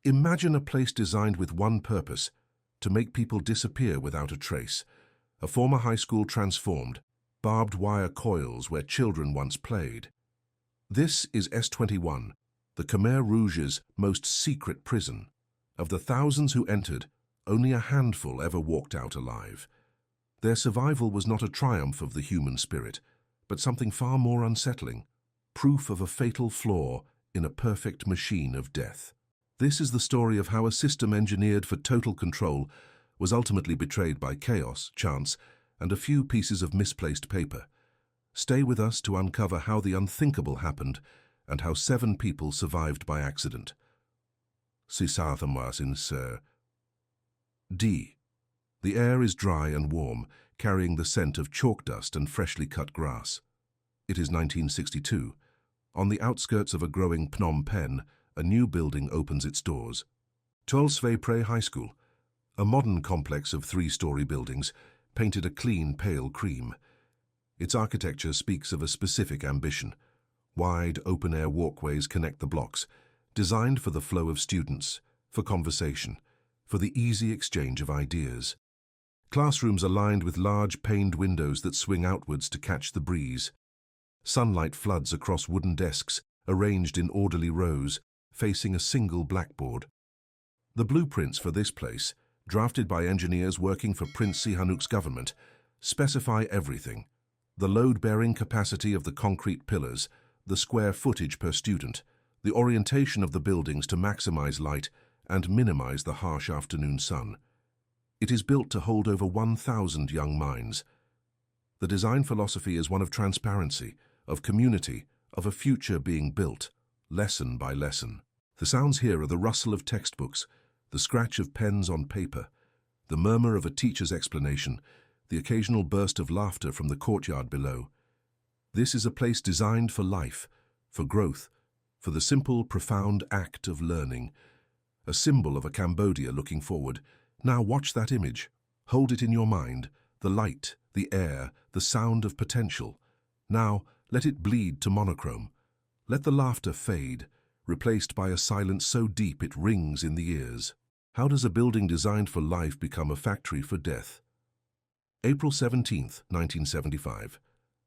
Imagine a place designed with one purpose, to make people disappear without a trace. A former high school transformed, barbed wire coils where children once played. This is S21, the Khmer Rouge's most secret prison. Of the thousands who entered, only a handful ever walked out alive. Their survival was not a triumph of the human spirit, but something far more unsettling, proof of a fatal flaw in a perfect machine of death. This is the story of how a system engineered for total control was ultimately betrayed by chaos, chance, and a few pieces of misplaced paper. Stay with us to uncover how the unthinkable happened and how 7 people survived by accident. D. The air is dry and warm, carrying the scent of chalk dust and freshly cut grass. It is 1962. On the outskirts of a growing Phnom Penh, a new building opens its doors. Tuol Pre High School, a modern complex of 3-story buildings, painted a clean, pale cream. Its architecture speaks of a specific ambition. Wide, open-air walkways connect the blocks, designed for the flow of students, for conversation, for the easy exchange of ideas. Classrooms are lined with large paned windows that swing outwards to catch the breeze. Sunlight floods across wooden desks, arranged in orderly rows, facing a single blackboard. The blueprints for this place, drafted by engineers working for Prince Sihanouk's government, specify everything: the load-bearing capacity of the concrete pillars, the square footage per student, the orientation of the buildings to maximize light and minimize the harsh afternoon sun. It is built to hold over 1,000 young minds. The design philosophy is one of transparency, of community, of a future being built, lesson by lesson. The sounds here are the rustle of textbooks, the scratch of pens on paper, the murmur of a teacher's explanation, the occasional burst of laughter from the courtyard below. This is a place designed for life, for growth, for the simple, profound act of learning. A symbol of a Cambodia looking forward. Now watch that image. Hold it in your mind. The light, the air, the sound of potential. Now let it bleed to monochrome. Let the laughter fade, replaced by a silence so deep it rings in the ears. How does a building designed for life become a factory for death? April 17, 1975.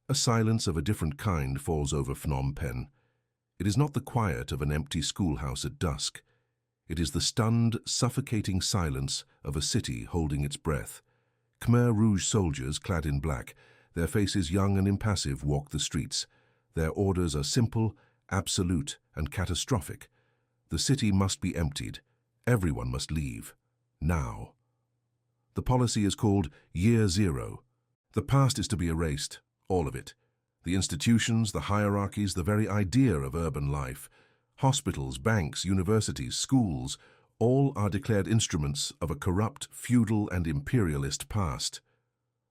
A silence of a different kind falls over Phnom Penh. It is not the quiet of an empty schoolhouse at dusk. It is the stunned, suffocating silence of a city holding its breath. Khmer Rouge soldiers clad in black, their faces young and impassive, walk the streets. Their orders are simple, absolute, and catastrophic. The city must be emptied. Everyone must leave. Now. The policy is called Year Zero. The past is to be erased, all of it. The institutions, the hierarchies, the very idea of urban life. Hospitals, banks, universities, schools, all are declared instruments of a corrupt, feudal, and imperialist past.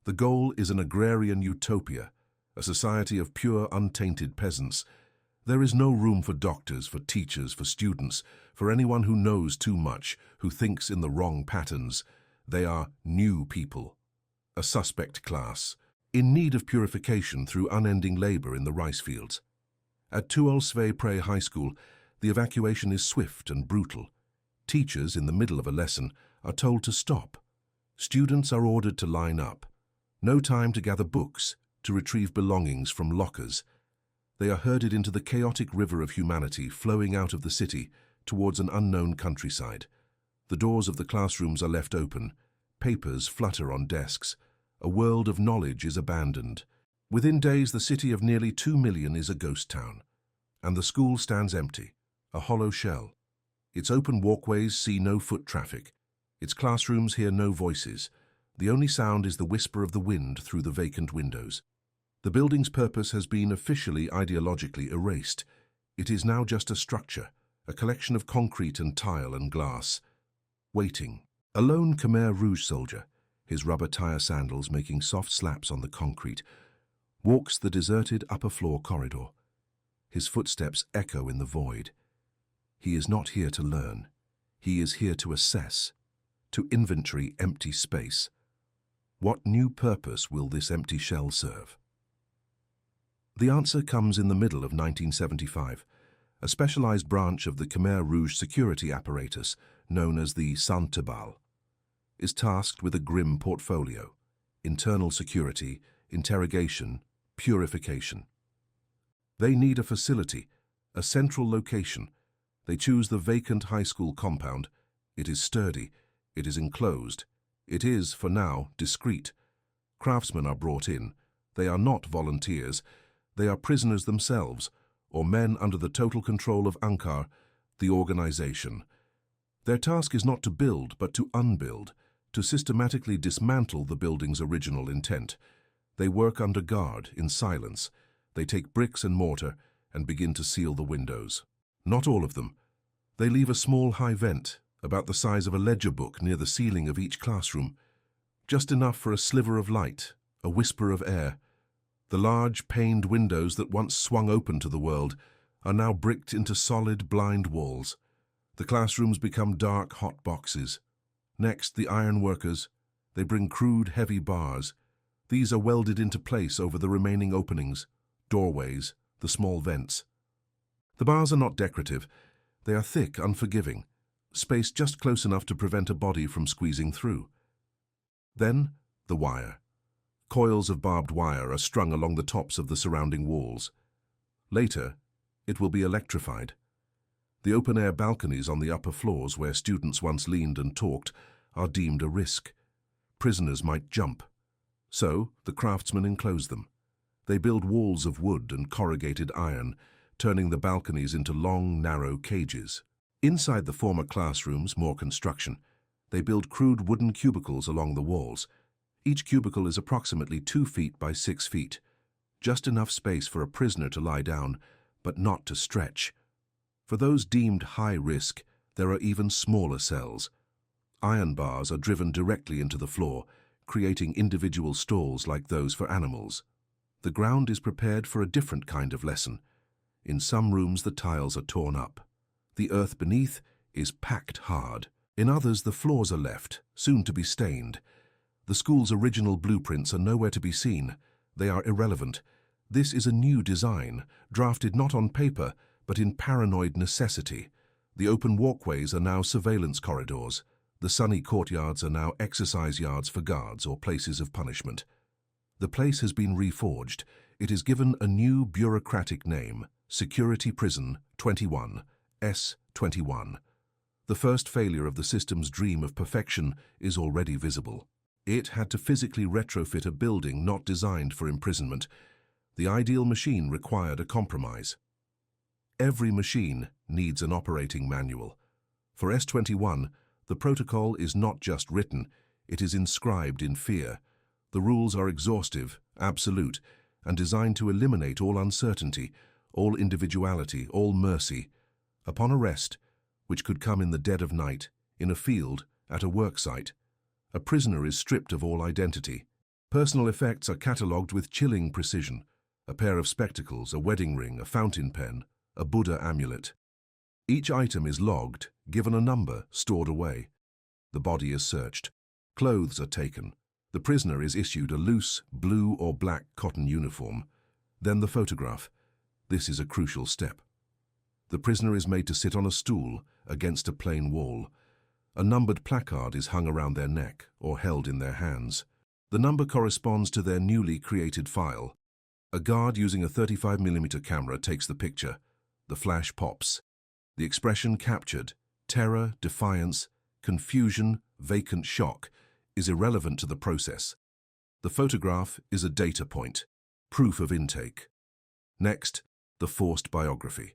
The goal is an agrarian utopia, a society of pure, untainted peasants. There is no room for doctors, for teachers, for students, for anyone who knows too much, who thinks in the wrong patterns. They are new people, a suspect class, in need of purification through unending labor in the rice fields. At Tuol Pre High School, the evacuation is swift and brutal. Teachers, in the middle of a lesson, are told to stop. Students are ordered to line up. No time to gather books, to retrieve belongings from lockers. They are herded into the chaotic river of humanity flowing out of the city towards an unknown countryside. The doors of the classrooms are left open. Papers flutter on desks. A world of knowledge is abandoned. Within days, the city of nearly 2 million is a ghost town. And the school stands empty, a hollow shell. Its open walkways see no foot traffic. Its classrooms hear no voices. The only sound is the whisper of the wind through the vacant windows. The building's purpose has been officially ideologically erased. It is now just a structure, a collection of concrete and tile and glass. Waiting. A lone Khmer Rouge soldier, his rubber tire sandals making soft slaps on the concrete, walks the deserted upper floor corridor. His footsteps echo in the void. He is not here to learn. He is here to assess, to inventory empty space. What new purpose will this empty shell serve? The answer comes in the middle of 1975. A specialized branch of the Khmer Rouge security apparatus, known as the Santebal, is tasked with a grim portfolio: internal security, interrogation, purification. They need a facility, a central location. They choose the vacant high school compound. It is sturdy. It is enclosed. It is, for now, discreet. Craftsmen are brought in. They are not volunteers. They are prisoners themselves, or men under the total control of Ankar, the organization. Their task is not to build, but to unbuild, to systematically dismantle the building's original intent. They work under guard, in silence. They take bricks and mortar and begin to seal the windows. Not all of them. They leave a small high vent, about the size of a ledger book near the ceiling of each classroom, just enough for a sliver of light, a whisper of air. The large, paned windows that once swung open to the world are now bricked into solid, blind walls. The classrooms become dark, hot boxes. Next, the iron workers. They bring crude, heavy bars. These are welded into place over the remaining openings, doorways, the small vents. The bars are not decorative. They are thick, unforgiving, spaced just close enough to prevent a body from squeezing through. Then, the wire. Coils of barbed wire are strung along the tops of the surrounding walls. Later, it will be electrified. The open-air balconies on the upper floors where students once leaned and talked are deemed a risk. Prisoners might jump. So, the craftsmen enclose them. They build walls of wood and corrugated iron, turning the balconies into long, narrow cages. Inside the former classrooms, more construction. They build crude wooden cubicles along the walls. Each cubicle is approximately 2 feet by 6 feet. Just enough space for a prisoner to lie down, but not to stretch. For those deemed high risk, there are even smaller cells. Iron bars are driven directly into the floor, creating individual stalls like those for animals. The ground is prepared for a different kind of lesson. In some rooms, the tiles are torn up. The earth beneath is packed hard. In others, the floors are left, soon to be stained. The school's original blueprints are nowhere to be seen. They are irrelevant. This is a new design, drafted not on paper, but in paranoid necessity. The open walkways are now surveillance corridors. The sunny courtyards are now exercise yards for guards or places of punishment. The place has been reforged. It is given a new bureaucratic name, Security Prison 21, S21. The first failure of the system's dream of perfection is already visible. It had to physically retrofit a building not designed for imprisonment. The ideal machine required a compromise. Every machine needs an operating manual. For S21, the protocol is not just written, it is inscribed in fear. The rules are exhaustive, absolute, and designed to eliminate all uncertainty, all individuality, all mercy. Upon arrest, which could come in the dead of night, in a field, at a work site, a prisoner is stripped of all identity. Personal effects are catalogued with chilling precision: a pair of spectacles, a wedding ring, a fountain pen, a Buddha amulet. Each item is logged, given a number, stored away. The body is searched. Clothes are taken. The prisoner is issued a loose, blue or black cotton uniform. Then the photograph. This is a crucial step. The prisoner is made to sit on a stool against a plain wall. A numbered placard is hung around their neck or held in their hands. The number corresponds to their newly created file. A guard using a 35mm camera takes the picture. The flash pops. The expression captured, terror, defiance, confusion, vacant shock, is irrelevant to the process. The photograph is a data point, proof of intake. Next, the forced biography.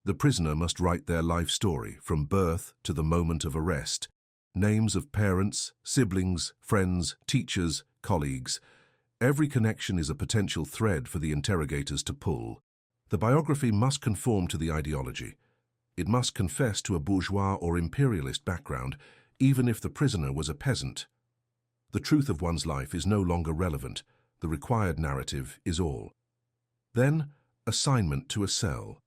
The prisoner must write their life story from birth to the moment of arrest. Names of parents, siblings, friends, teachers, colleagues. Every connection is a potential thread for the interrogators to pull. The biography must conform to the ideology. It must confess to a bourgeois or imperialist background, even if the prisoner was a peasant. The truth of one's life is no longer relevant. The required narrative is all. Then, assignment to a cell.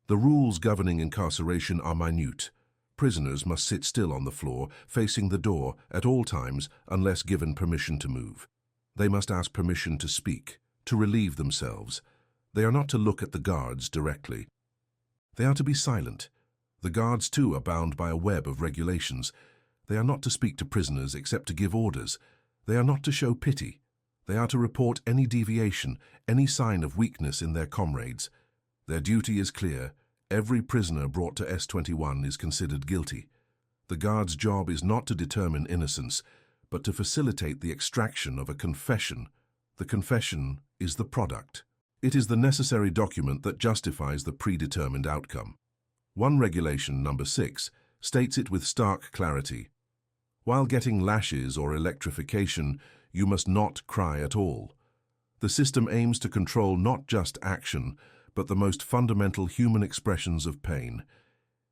The rules governing incarceration are minute. Prisoners must sit still on the floor, facing the door, at all times, unless given permission to move. They must ask permission to speak, to relieve themselves. They are not to look at the guards directly. They are to be silent. The guards, too, are bound by a web of regulations. They are not to speak to prisoners except to give orders. They are not to show pity. They are to report any deviation, any sign of weakness in their comrades. Their duty is clear. Every prisoner brought to S21 is considered guilty. The guard's job is not to determine innocence, but to facilitate the extraction of a confession. The confession is the product. It is the necessary document that justifies the predetermined outcome. One regulation, number 6, states it with stark clarity. While getting lashes or electrification, you must not cry at all. The system aims to control not just action, but the most fundamental human expressions of pain.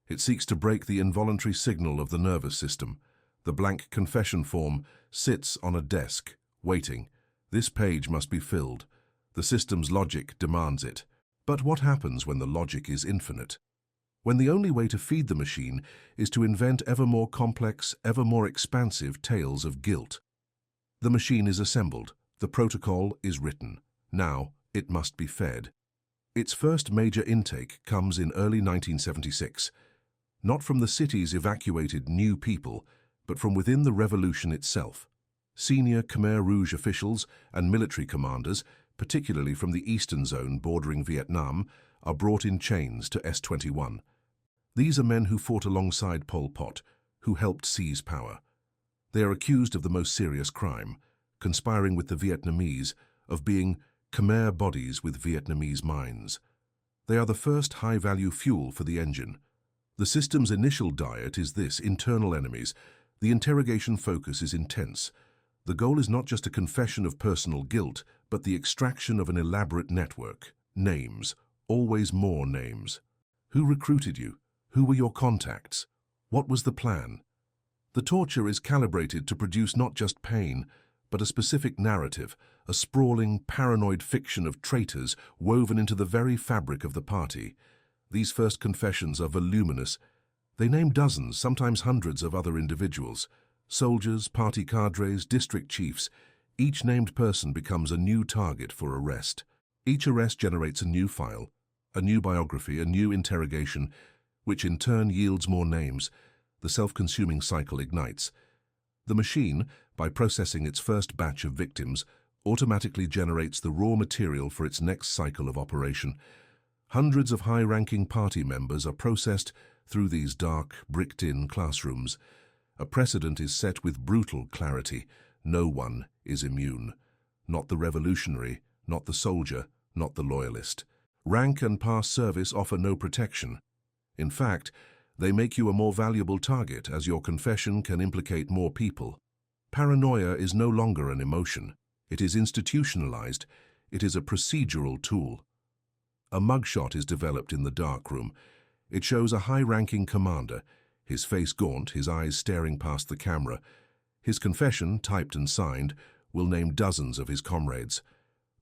It seeks to break the involuntary signal of the nervous system. The blank confession form sits on a desk, waiting. This page must be filled. The system's logic demands it. But what happens when the logic is infinite? When the only way to feed the machine is to invent ever more complex, ever more expansive tales of guilt? The machine is assembled. The protocol is written. Now it must be fed. Its first major intake comes in early 1976. Not from the city's evacuated new people, but from within the revolution itself. Senior Khmer Rouge officials and military commanders, particularly from the eastern zone bordering Vietnam, are brought in chains to S21. These are men who fought alongside Pol Pot, who helped seize power. They are accused of the most serious crime, conspiring with the Vietnamese, of being Khmer bodies with Vietnamese minds. They are the first high-value fuel for the engine. The system's initial diet is this: internal enemies. The interrogation focus is intense. The goal is not just a confession of personal guilt, but the extraction of an elaborate network. Names, always more names. Who recruited you? Who were your contacts? What was the plan? The torture is calibrated to produce not just pain, but a specific narrative, a sprawling, paranoid fiction of traitors woven into the very fabric of the party. These first confessions are voluminous. They name dozens, sometimes hundreds of other individuals. Soldiers, party cadres, district chiefs. Each named person becomes a new target for arrest. Each arrest generates a new file, a new biography, a new interrogation, which in turn yields more names. The self-consuming cycle ignites. The machine, by processing its first batch of victims, automatically generates the raw material for its next cycle of operation. Hundreds of high-ranking party members are processed through these dark, bricked-in classrooms. A precedent is set with brutal clarity. No one is immune. Not the revolutionary, not the soldier, not the loyalist. Rank and past service offer no protection. In fact, they make you a more valuable target, as your confession can implicate more people. Paranoia is no longer an emotion. It is institutionalized. It is a procedural tool. A mugshot is developed in the darkroom. It shows a high-ranking commander, his face gaunt, his eyes staring past the camera. His confession, typed and signed, will name dozens of his comrades.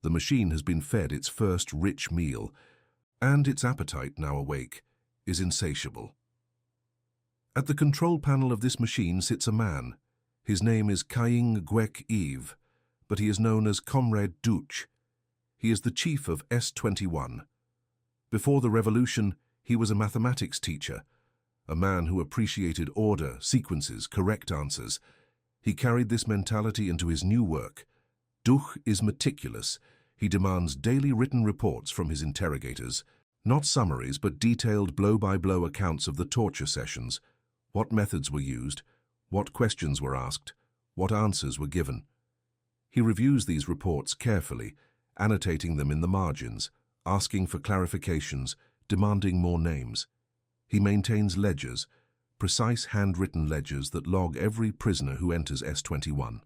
The machine has been fed its first rich meal, and its appetite, now awake, is insatiable. At the control panel of this machine sits a man. His name is Kaing Gwek Eve, but he is known as Comrade Duch. He is the chief of S21. Before the revolution, he was a mathematics teacher, a man who appreciated order, sequences, correct answers. He carried this mentality into his new work. Duch is meticulous. He demands daily written reports from his interrogators, not summaries, but detailed blow-by-blow accounts of the torture sessions. What methods were used, what questions were asked, what answers were given. He reviews these reports carefully, annotating them in the margins, asking for clarifications, demanding more names. He maintains ledgers, precise handwritten ledgers that log every prisoner who enters S21,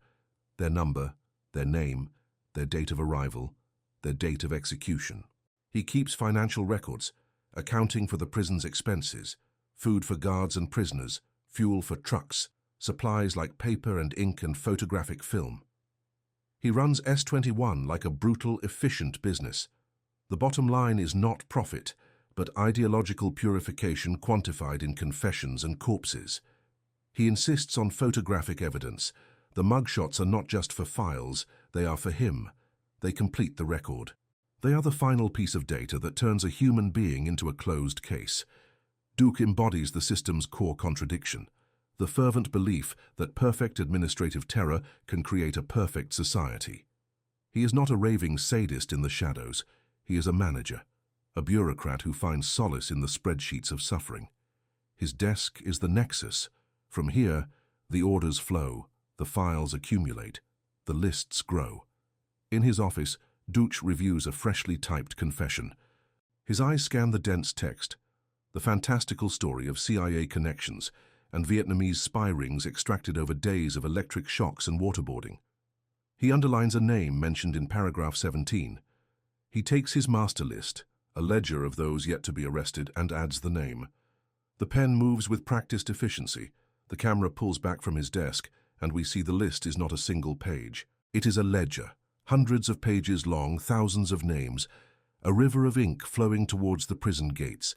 their number, their name, their date of arrival, their date of execution. He keeps financial records, accounting for the prison's expenses, food for guards and prisoners, fuel for trucks, supplies like paper and ink and photographic film. He runs S21 like a brutal, efficient business. The bottom line is not profit, but ideological purification quantified in confessions and corpses. He insists on photographic evidence. The mugshots are not just for files, they are for him. They complete the record. They are the final piece of data that turns a human being into a closed case. Duke embodies the system's core contradiction, the fervent belief that perfect administrative terror can create a perfect society. He is not a raving sadist in the shadows. He is a manager, a bureaucrat who finds solace in the spreadsheets of suffering. His desk is the nexus. From here, the orders flow, the files accumulate, the lists grow. In his office, Duch reviews a freshly typed confession. His eyes scan the dense text, the fantastical story of CIA connections and Vietnamese spy rings extracted over days of electric shocks and waterboarding. He underlines a name mentioned in paragraph 17. He takes his master list, a ledger of those yet to be arrested, and adds the name. The pen moves with practiced efficiency. The camera pulls back from his desk, and we see the list is not a single page. It is a ledger, hundreds of pages long, thousands of names, a river of ink flowing towards the prison gates.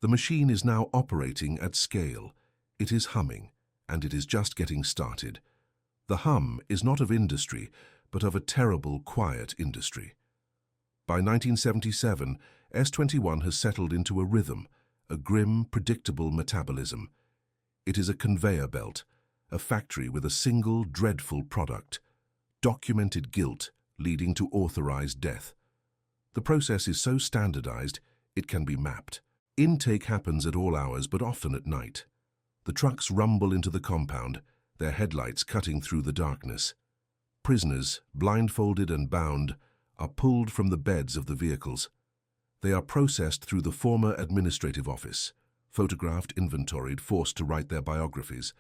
The machine is now operating at scale. It is humming, and it is just getting started. The hum is not of industry, but of a terrible, quiet industry. By 1977, S-21 has settled into a rhythm, a grim, predictable metabolism. It is a conveyor belt, a factory with a single, dreadful product: documented guilt leading to authorized death. The process is so standardized, it can be mapped. Intake happens at all hours, but often at night. The trucks rumble into the compound, their headlights cutting through the darkness. Prisoners, blindfolded and bound, are pulled from the beds of the vehicles. They are processed through the former administrative office, photographed, inventoried, forced to write their biographies.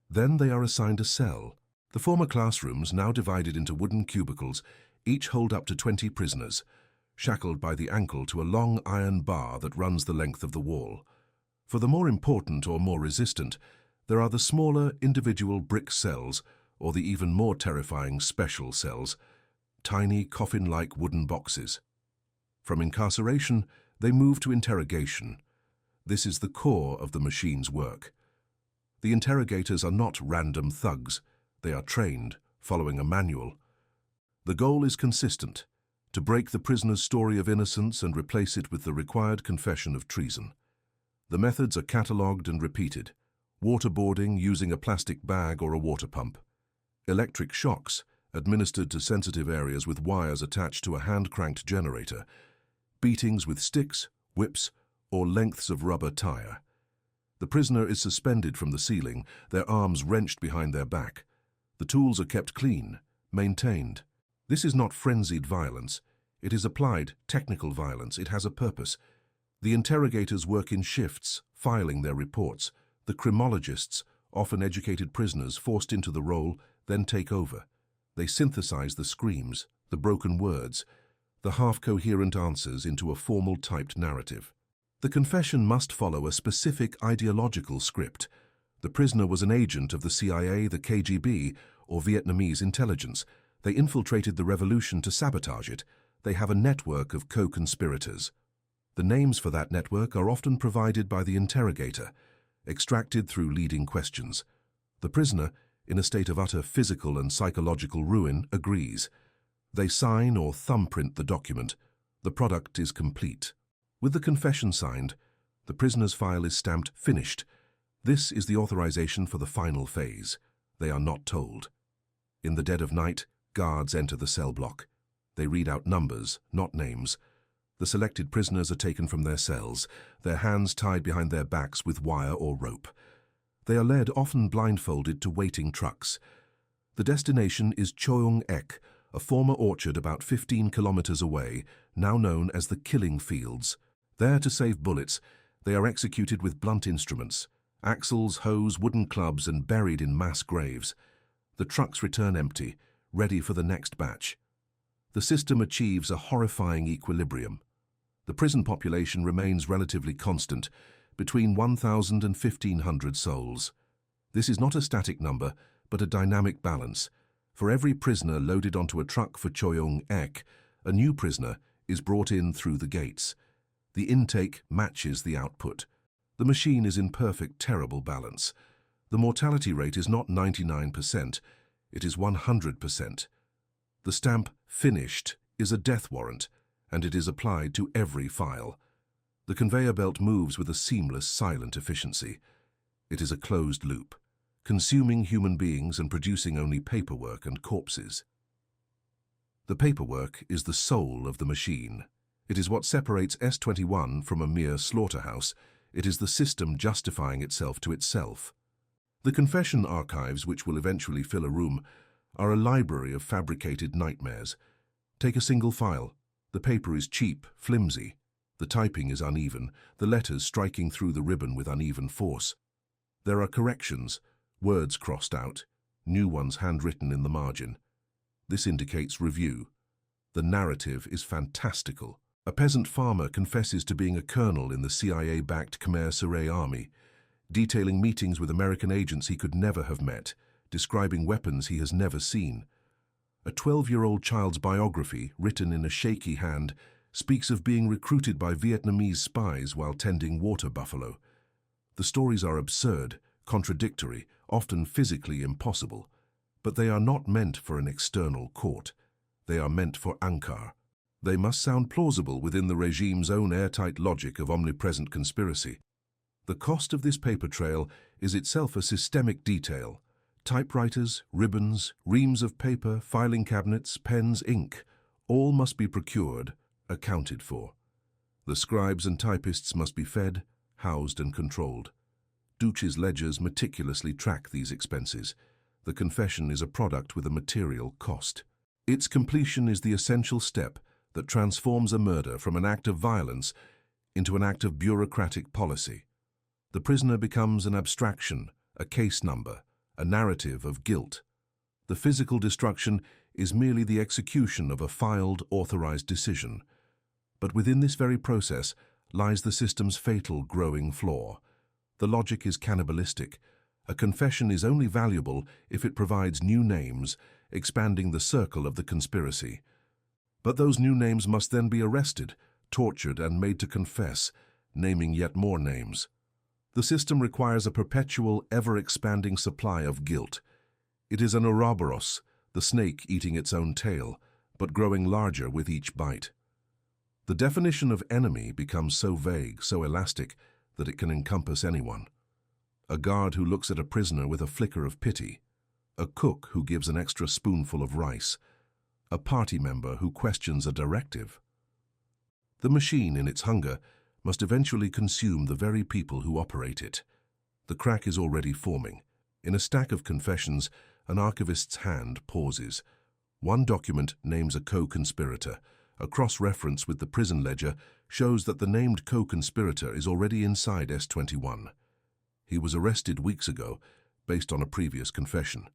Then they are assigned a cell. The former classrooms, now divided into wooden cubicles, each hold up to 20 prisoners, shackled by the ankle to a long iron bar that runs the length of the wall. For the more important or more resistant, there are the smaller individual brick cells, or the even more terrifying special cells, tiny coffin-like wooden boxes. From incarceration, they move to interrogation. This is the core of the machine's work. The interrogators are not random thugs. They are trained, following a manual. The goal is consistent: to break the prisoner's story of innocence and replace it with the required confession of treason. The methods are catalogued and repeated: waterboarding using a plastic bag or a water pump; electric shocks administered to sensitive areas with wires attached to a hand-cranked generator; beatings with sticks, whips, or lengths of rubber tire. The prisoner is suspended from the ceiling, their arms wrenched behind their back. The tools are kept clean, maintained. This is not frenzied violence. It is applied, technical violence. It has a purpose. The interrogators work in shifts, filing their reports. The criminologists, often educated prisoners forced into the role, then take over. They synthesize the screams, the broken words, the half-coherent answers into a formal typed narrative. The confession must follow a specific ideological script. The prisoner was an agent of the CIA, the KGB, or Vietnamese intelligence. They infiltrated the revolution to sabotage it. They have a network of co-conspirators. The names for that network are often provided by the interrogator, extracted through leading questions. The prisoner, in a state of utter physical and psychological ruin, agrees. They sign or thumbprint the document. The product is complete. With the confession signed, the prisoner's file is stamped "finished." This is the authorization for the final phase. They are not told. In the dead of night, guards enter the cell block. They read out numbers, not names. The selected prisoners are taken from their cells, their hands tied behind their backs with wire or rope. They are led, often blindfolded, to waiting trucks. The destination is Choeung Ek, a former orchard about 15 kilometers away, now known as the Killing Fields. There, to save bullets, they are executed with blunt instruments, axles, hoes, wooden clubs, and buried in mass graves. The trucks return empty, ready for the next batch. The system achieves a horrifying equilibrium. The prison population remains relatively constant, between 1,000 and 1,500 souls. This is not a static number, but a dynamic balance. For every prisoner loaded onto a truck for Choeung Ek, a new prisoner is brought in through the gates. The intake matches the output. The machine is in perfect, terrible balance. The mortality rate is not 99%, it is 100%. The stamp "finished" is a death warrant, and it is applied to every file. The conveyor belt moves with a seamless, silent efficiency. It is a closed loop, consuming human beings and producing only paperwork and corpses. The paperwork is the soul of the machine. It is what separates S21 from a mere slaughterhouse. It is the system justifying itself to itself. The confession archives, which will eventually fill a room, are a library of fabricated nightmares. Take a single file. The paper is cheap, flimsy. The typing is uneven, the letters striking through the ribbon with uneven force. There are corrections, words crossed out, new ones handwritten in the margin. This indicates review. The narrative is fantastical. A peasant farmer confesses to being a colonel in the CIA-backed Khmer Sere army, detailing meetings with American agents he could never have met, describing weapons he has never seen. A 12-year-old child's biography, written in a shaky hand, speaks of being recruited by Vietnamese spies while tending water buffalo. The stories are absurd, contradictory, often physically impossible, but they are not meant for an external court. They are meant for Ankar. They must sound plausible within the regime's own airtight logic of omnipresent conspiracy. The cost of this paper trail is itself a systemic detail. Typewriters, ribbons, reams of paper, filing cabinets, pens, ink, all must be procured, accounted for. The scribes and typists must be fed, housed and controlled. Duce's ledgers meticulously track these expenses. The confession is a product with a material cost. Its completion is the essential step that transforms a murder from an act of violence into an act of bureaucratic policy. The prisoner becomes an abstraction, a case number, a narrative of guilt. The physical destruction is merely the execution of a filed, authorized decision. But within this very process lies the system's fatal growing flaw. The logic is cannibalistic. A confession is only valuable if it provides new names, expanding the circle of the conspiracy. But those new names must then be arrested, tortured, and made to confess, naming yet more names. The system requires a perpetual, ever-expanding supply of guilt. It is an Ouroboros, the snake eating its own tail, but growing larger with each bite. The definition of enemy becomes so vague, so elastic, that it can encompass anyone. A guard who looks at a prisoner with a flicker of pity. A cook who gives an extra spoonful of rice. A party member who questions a directive. The machine, in its hunger, must eventually consume the very people who operate it. The crack is already forming. In a stack of confessions, an archivist's hand pauses. One document names a co-conspirator. A cross-reference with the prison ledger shows that the named co-conspirator is already inside S21. He was arrested weeks ago, based on a previous confession.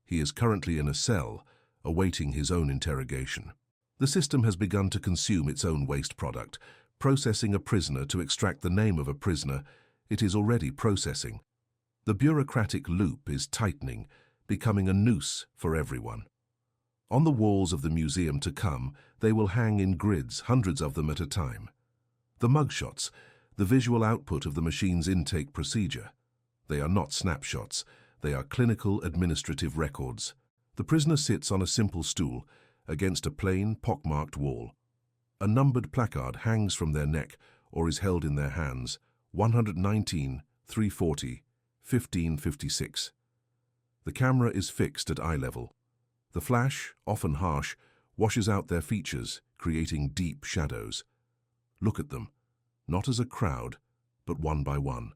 He is currently in a cell, awaiting his own interrogation. The system has begun to consume its own waste product, processing a prisoner to extract the name of a prisoner it is already processing. The bureaucratic loop is tightening, becoming a noose for everyone. On the walls of the museum to come, they will hang in grids, hundreds of them at a time. The mugshots, the visual output of the machine's intake procedure. They are not snapshots, they are clinical administrative records. The prisoner sits on a simple stool, against a plain, pockmarked wall. A numbered placard hangs from their neck or is held in their hands, 119, 340, 1556. The camera is fixed at eye level. The flash, often harsh, washes out their features, creating deep shadows. Look at them, not as a crowd, but one by one.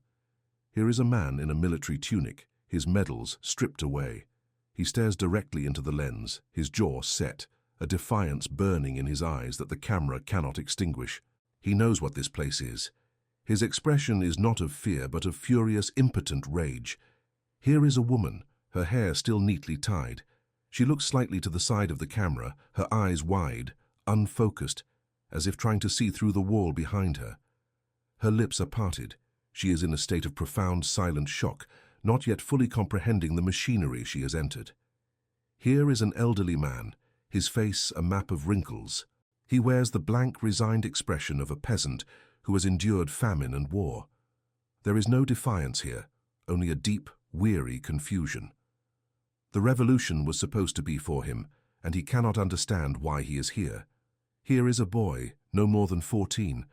Here is a man in a military tunic, his medals stripped away. He stares directly into the lens, his jaw set, a defiance burning in his eyes that the camera cannot extinguish. He knows what this place is. His expression is not of fear, but of furious, impotent rage. Here is a woman, her hair still neatly tied. She looks slightly to the side of the camera, her eyes wide, unfocused, as if trying to see through the wall behind her. Her lips are parted. She is in a state of profound, silent shock, not yet fully comprehending the machinery she has entered. Here is an elderly man, his face a map of wrinkles. He wears the blank, resigned expression of a peasant who has endured famine and war. There is no defiance here, only a deep, weary confusion. The revolution was supposed to be for him, and he cannot understand why he is here. Here is a boy, no more than 14.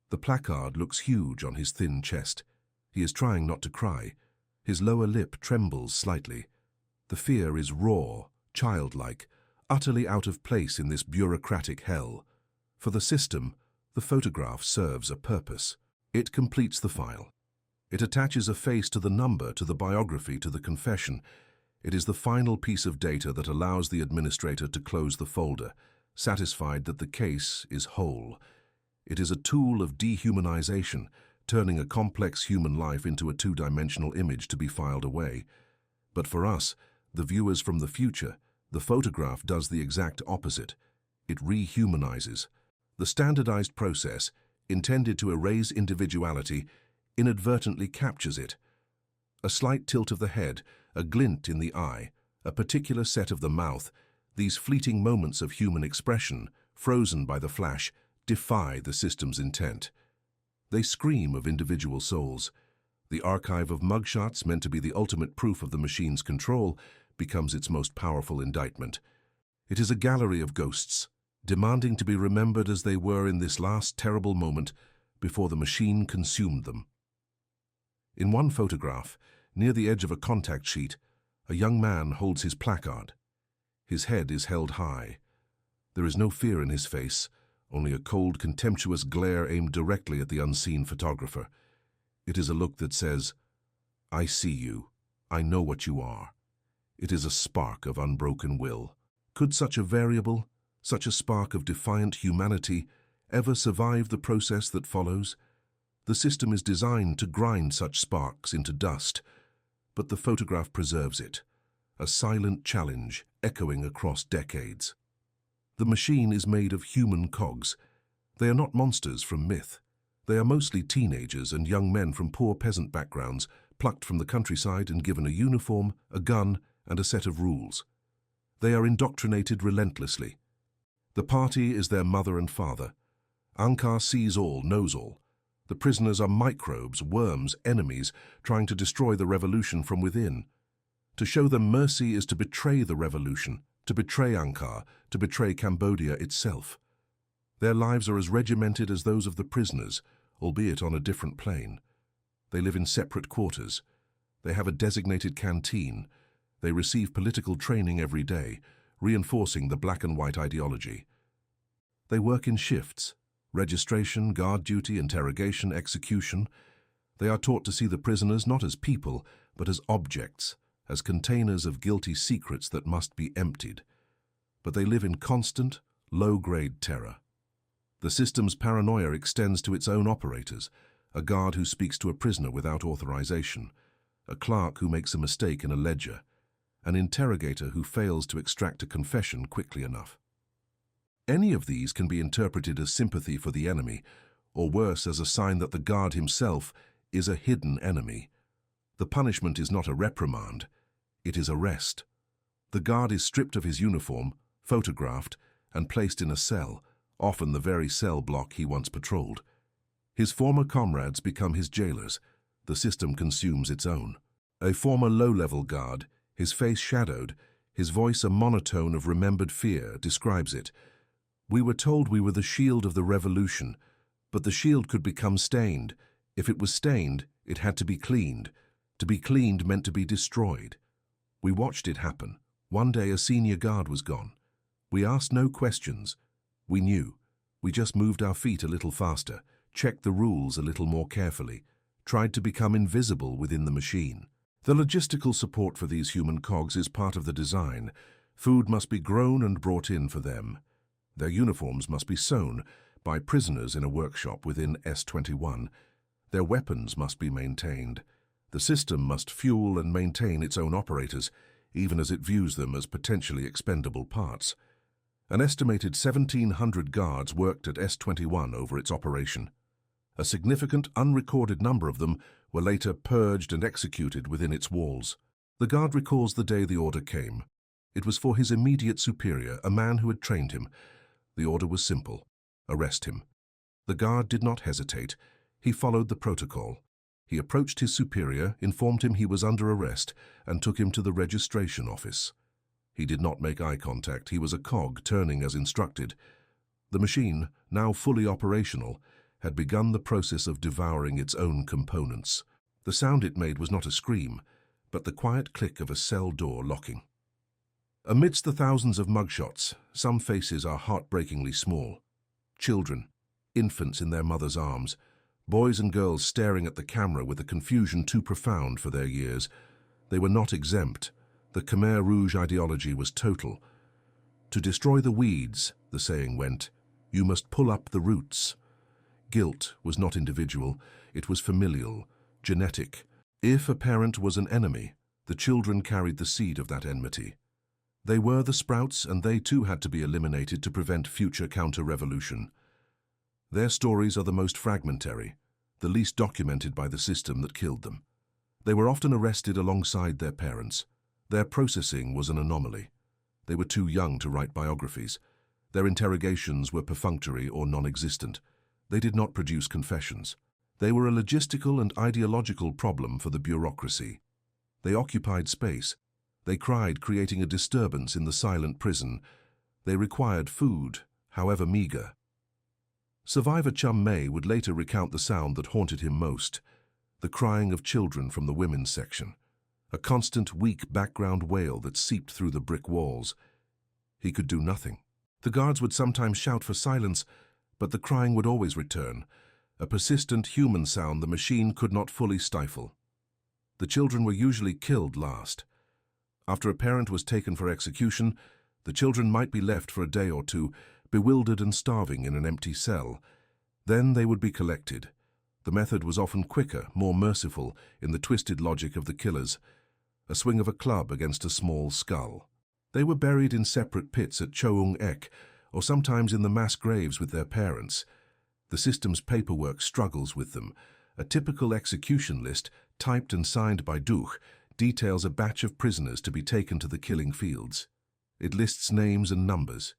The placard looks huge on his thin chest. He is trying not to cry. His lower lip trembles slightly. The fear is raw, childlike, utterly out of place in this bureaucratic hell. For the system, the photograph serves a purpose. It completes the file. It attaches a face to the number, to the biography, to the confession. It is the final piece of data that allows the administrator to close the folder, satisfied that the case is whole. It is a tool of dehumanization, turning a complex human life into a two-dimensional image to be filed away. But for us, the viewers from the future, the photograph does the exact opposite. It rehumanizes. The standardized process, intended to erase individuality, inadvertently captures it. A slight tilt of the head, a glint in the eye, a particular set of the mouth, these fleeting moments of human expression, frozen by the flash, defy the system's intent. They scream of individual souls. The archive of mugshots, meant to be the ultimate proof of the machine's control, becomes its most powerful indictment. It is a gallery of ghosts, demanding to be remembered as they were in this last terrible moment before the machine consumed them. In one photograph, near the edge of a contact sheet, a young man holds his placard. His head is held high. There is no fear in his face, only a cold, contemptuous glare aimed directly at the unseen photographer. It is a look that says, "I see you. I know what you are." It is a spark of unbroken will. Could such a variable, such a spark of defiant humanity, ever survive the process that follows? The system is designed to grind such sparks into dust, but the photograph preserves it, a silent challenge echoing across decades. The machine is made of human cogs. They are not monsters from myth. They are mostly teenagers and young men from poor peasant backgrounds, plucked from the countryside and given a uniform, a gun, and a set of rules. They are indoctrinated relentlessly. The party is their mother and father. Ankar sees all, knows all. The prisoners are microbes, worms, enemies, trying to destroy the revolution from within. To show them mercy is to betray the revolution, to betray Ankar, to betray Cambodia itself. Their lives are as regimented as those of the prisoners, albeit on a different plane. They live in separate quarters. They have a designated canteen. They receive political training every day, reinforcing the black and white ideology. They work in shifts: registration, guard duty, interrogation, execution. They are taught to see the prisoners not as people, but as objects, as containers of guilty secrets that must be emptied. But they live in constant, low-grade terror. The system's paranoia extends to its own operators: a guard who speaks to a prisoner without authorization, a clerk who makes a mistake in a ledger, an interrogator who fails to extract a confession quickly enough. Any of these can be interpreted as sympathy for the enemy, or worse, as a sign that the guard himself is a hidden enemy. The punishment is not a reprimand, it is arrest. The guard is stripped of his uniform, photographed, and placed in a cell, often the very cell block he once patrolled. His former comrades become his jailers. The system consumes its own. A former low-level guard, his face shadowed, his voice a monotone of remembered fear, describes it. "We were told we were the shield of the revolution, but the shield could become stained. If it was stained, it had to be cleaned. To be cleaned meant to be destroyed. We watched it happen. One day a senior guard was gone. We asked no questions. We knew. We just moved our feet a little faster, checked the rules a little more carefully, tried to become invisible within the machine." The logistical support for these human cogs is part of the design. Food must be grown and brought in for them. Their uniforms must be sewn by prisoners in a workshop within S21. Their weapons must be maintained. The system must fuel and maintain its own operators, even as it views them as potentially expendable parts. An estimated 1,700 guards worked at S21 over its operation. A significant, unrecorded number of them were later purged and executed within its walls. The guard recalls the day the order came. It was for his immediate superior, a man who had trained him. The order was simple: arrest him. The guard did not hesitate. He followed the protocol. He approached his superior, informed him he was under arrest, and took him to the registration office. He did not make eye contact. He was a cog, turning as instructed. The machine, now fully operational, had begun the process of devouring its own components. The sound it made was not a scream, but the quiet click of a cell door locking. Amidst the thousands of mugshots, some faces are heartbreakingly small. Children, infants in their mother's arms, boys and girls staring at the camera with a confusion too profound for their years. They were not exempt. The Khmer Rouge ideology was total. To destroy the weeds, the saying went, you must pull up the roots. Guilt was not individual, it was familial, genetic. If a parent was an enemy, the children carried the seed of that enmity. They were the sprouts, and they too had to be eliminated to prevent future counter-revolution. Their stories are the most fragmentary, the least documented by the system that killed them. They were often arrested alongside their parents. Their processing was an anomaly. They were too young to write biographies. Their interrogations were perfunctory or non-existent. They did not produce confessions. They were a logistical and ideological problem for the bureaucracy. They occupied space. They cried, creating a disturbance in the silent prison. They required food, however meager. Survivor Chum May would later recount the sound that haunted him most, the crying of children from the women's section, a constant, weak background wail that seeped through the brick walls. He could do nothing. The guards would sometimes shout for silence, but the crying would always return, a persistent human sound the machine could not fully stifle. The children were usually killed last. After a parent was taken for execution, the children might be left for a day or two, bewildered and starving in an empty cell. Then they would be collected. The method was often quicker, more merciful in the twisted logic of the killers, a swing of a club against a small skull. They were buried in separate pits at Choung Ek, or sometimes in the mass graves with their parents. The system's paperwork struggles with them. A typical execution list, typed and signed by Duch, details a batch of prisoners to be taken to the killing fields. It lists names and numbers.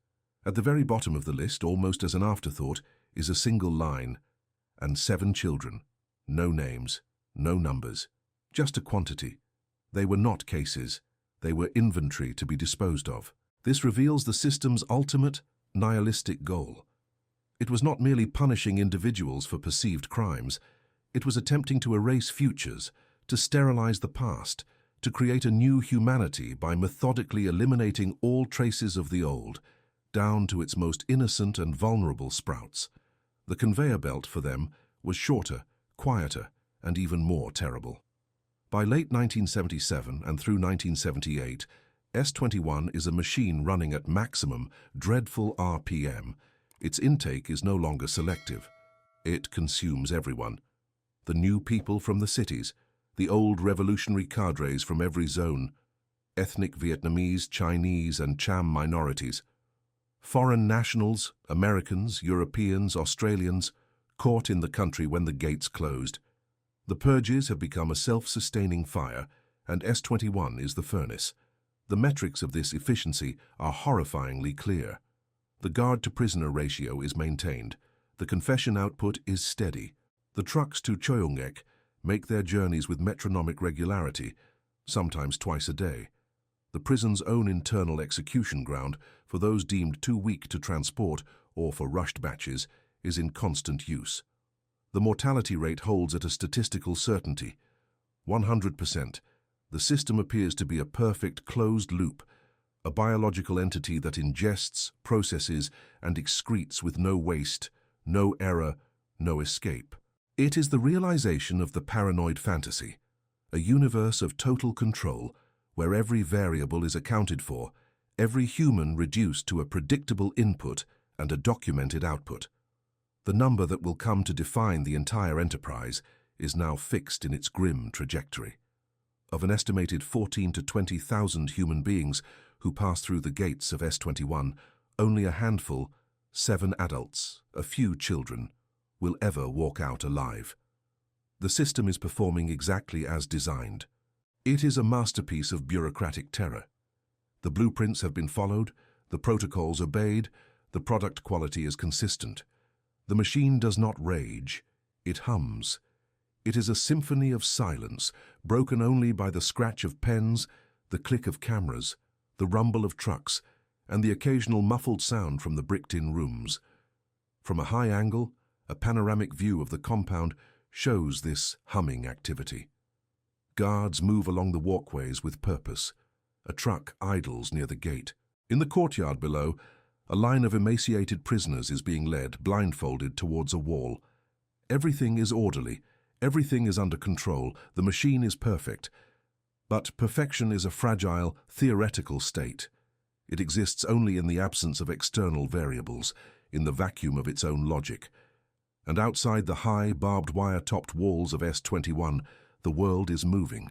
At the very bottom of the list, almost as an afterthought, is a single line, and 7 children. No names, no numbers, just a quantity. They were not cases. They were inventory to be disposed of. This reveals the system's ultimate, nihilistic goal. It was not merely punishing individuals for perceived crimes. It was attempting to erase futures, to sterilize the past, to create a new humanity by methodically eliminating all traces of the old, down to its most innocent and vulnerable sprouts. The conveyor belt for them was shorter, quieter, and even more terrible. By late 1977 and through 1978, S-21 is a machine running at maximum, dreadful RPM. Its intake is no longer selective. It consumes everyone. The new people from the cities, the old revolutionary cadres from every zone, ethnic Vietnamese, Chinese, and Cham minorities, foreign nationals, Americans, Europeans, Australians, caught in the country when the gates closed. The purges have become a self-sustaining fire, and S-21 is the furnace. The metrics of this efficiency are horrifyingly clear. The guard-to-prisoner ratio is maintained. The confession output is steady. The trucks to Choyongek make their journeys with metronomic regularity, sometimes twice a day. The prison's own internal execution ground, for those deemed too weak to transport or for rushed batches, is in constant use. The mortality rate holds at a statistical certainty, 100%. The system appears to be a perfect closed loop, a biological entity that ingests, processes, and excretes with no waste, no error, no escape. It is the realization of the paranoid fantasy, a universe of total control where every variable is accounted for, every human reduced to a predictable input and a documented output. The number that will come to define the entire enterprise is now fixed in its grim trajectory. Of an estimated 14 to 20,000 human beings who pass through the gates of S-21, only a handful, 7 adults, a few children, will ever walk out alive. The system is performing exactly as designed. It is a masterpiece of bureaucratic terror. The blueprints have been followed, the protocols obeyed, the product quality is consistent. The machine does not rage, it hums. It is a symphony of silence, broken only by the scratch of pens, the click of cameras, the rumble of trucks, and the occasional muffled sound from the bricked-in rooms. From a high angle, a panoramic view of the compound shows this humming activity. Guards move along the walkways with purpose. A truck idles near the gate. In the courtyard below, a line of emaciated prisoners is being led, blindfolded, towards a wall. Everything is orderly. Everything is under control. The machine is perfect. But perfection is a fragile, theoretical state. It exists only in the absence of external variables, in the vacuum of its own logic. And outside the high, barbed wire-topped walls of S-21, the world is moving.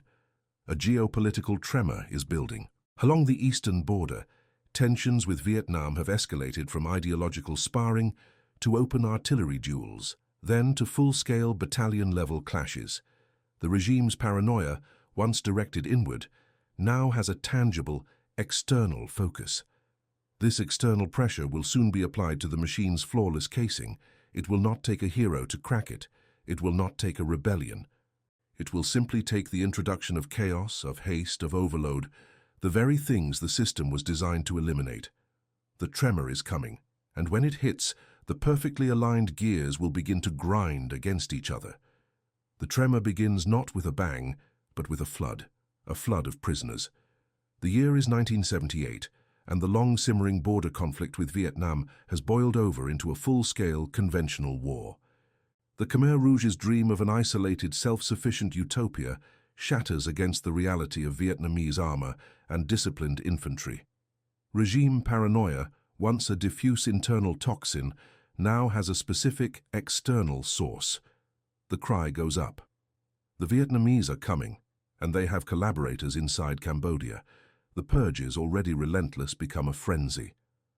A geopolitical tremor is building. Along the eastern border, tensions with Vietnam have escalated from ideological sparring to open artillery duels, then to full-scale battalion-level clashes. The regime's paranoia, once directed inward, now has a tangible, external focus. This external pressure will soon be applied to the machine's flawless casing. It will not take a hero to crack it. It will not take a rebellion. It will simply take the introduction of chaos, of haste, of overload, the very things the system was designed to eliminate. The tremor is coming, and when it hits, the perfectly aligned gears will begin to grind against each other. The tremor begins not with a bang, but with a flood of prisoners. The year is 1978, and the long-simmering border conflict with Vietnam has boiled over into a full-scale conventional war. The Khmer Rouge's dream of an isolated, self-sufficient utopia shatters against the reality of Vietnamese armor and disciplined infantry. Regime paranoia, once a diffuse internal toxin, now has a specific external source. The cry goes up. The Vietnamese are coming, and they have collaborators inside Cambodia. The purges, already relentless, become a frenzy.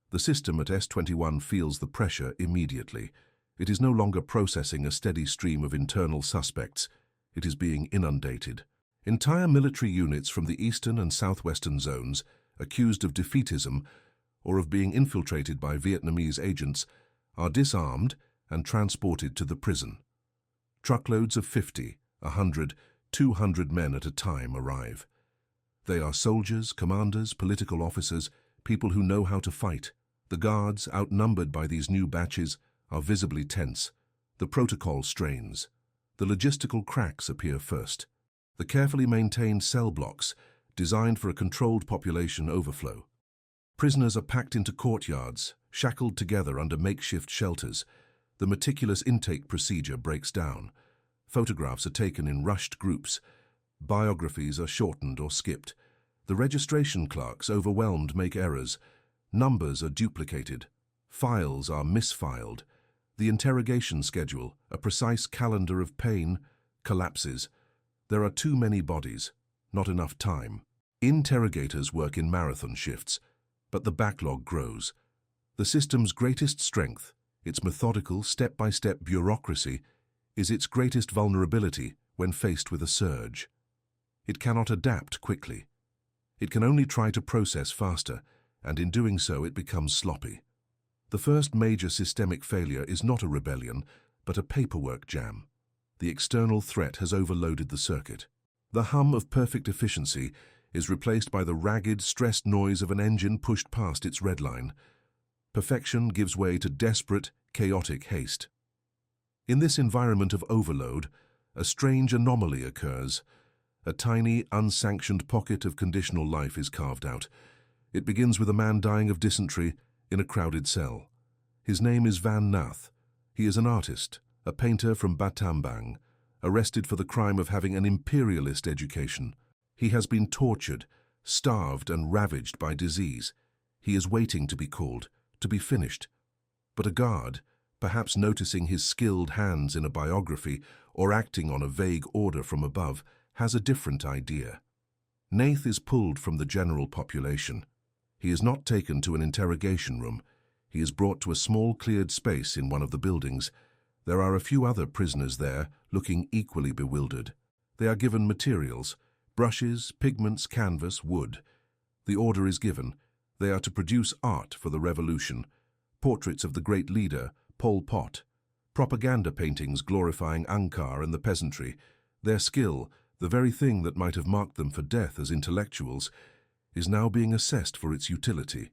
The system at S-21 feels the pressure immediately. It is no longer processing a steady stream of internal suspects. It is being inundated. Entire military units from the eastern and southwestern zones, accused of defeatism or of being infiltrated by Vietnamese agents, are disarmed and transported to the prison. Truckloads of 50, 100, 200 men at a time arrive. They are soldiers, commanders, political officers, people who know how to fight. The guards, outnumbered by these new batches, are visibly tense. The protocol strains. The logistical cracks appear first. The carefully maintained cell blocks, designed for a controlled population overflow. Prisoners are packed into courtyards, shackled together under makeshift shelters. The meticulous intake procedure breaks down. Photographs are taken in rushed groups. Biographies are shortened or skipped. The registration clerks, overwhelmed, make errors. Numbers are duplicated. Files are misfiled. The interrogation schedule, a precise calendar of pain, collapses. There are too many bodies, not enough time. Interrogators work in marathon shifts, but the backlog grows. The system's greatest strength, its methodical, step-by-step bureaucracy, is its greatest vulnerability when faced with a surge. It cannot adapt quickly. It can only try to process faster, and in doing so it becomes sloppy. The first major systemic failure is not a rebellion, but a paperwork jam. The external threat has overloaded the circuit. The hum of perfect efficiency is replaced by the ragged, stressed noise of an engine pushed past its red line. Perfection gives way to desperate, chaotic haste. In this environment of overload, a strange anomaly occurs. A tiny, unsanctioned pocket of conditional life is carved out. It begins with a man dying of dysentery in a crowded cell. His name is Van Nath. He is an artist, a painter from Battambang, arrested for the crime of having an imperialist education. He has been tortured, starved and ravaged by disease. He is waiting to be called, to be finished. But a guard, perhaps noticing his skilled hands in a biography or acting on a vague order from above, has a different idea. Nath is pulled from the general population. He is not taken to an interrogation room. He is brought to a small cleared space in one of the buildings. There are a few other prisoners there, looking equally bewildered. They are given materials, brushes, pigments, canvas, wood. The order is given. They are to produce art for the revolution, portraits of the great leader, Pol Pot, propaganda paintings glorifying Angkar and the peasantry. Their skill, the very thing that might have marked them for death as intellectuals, is now being assessed for its utility.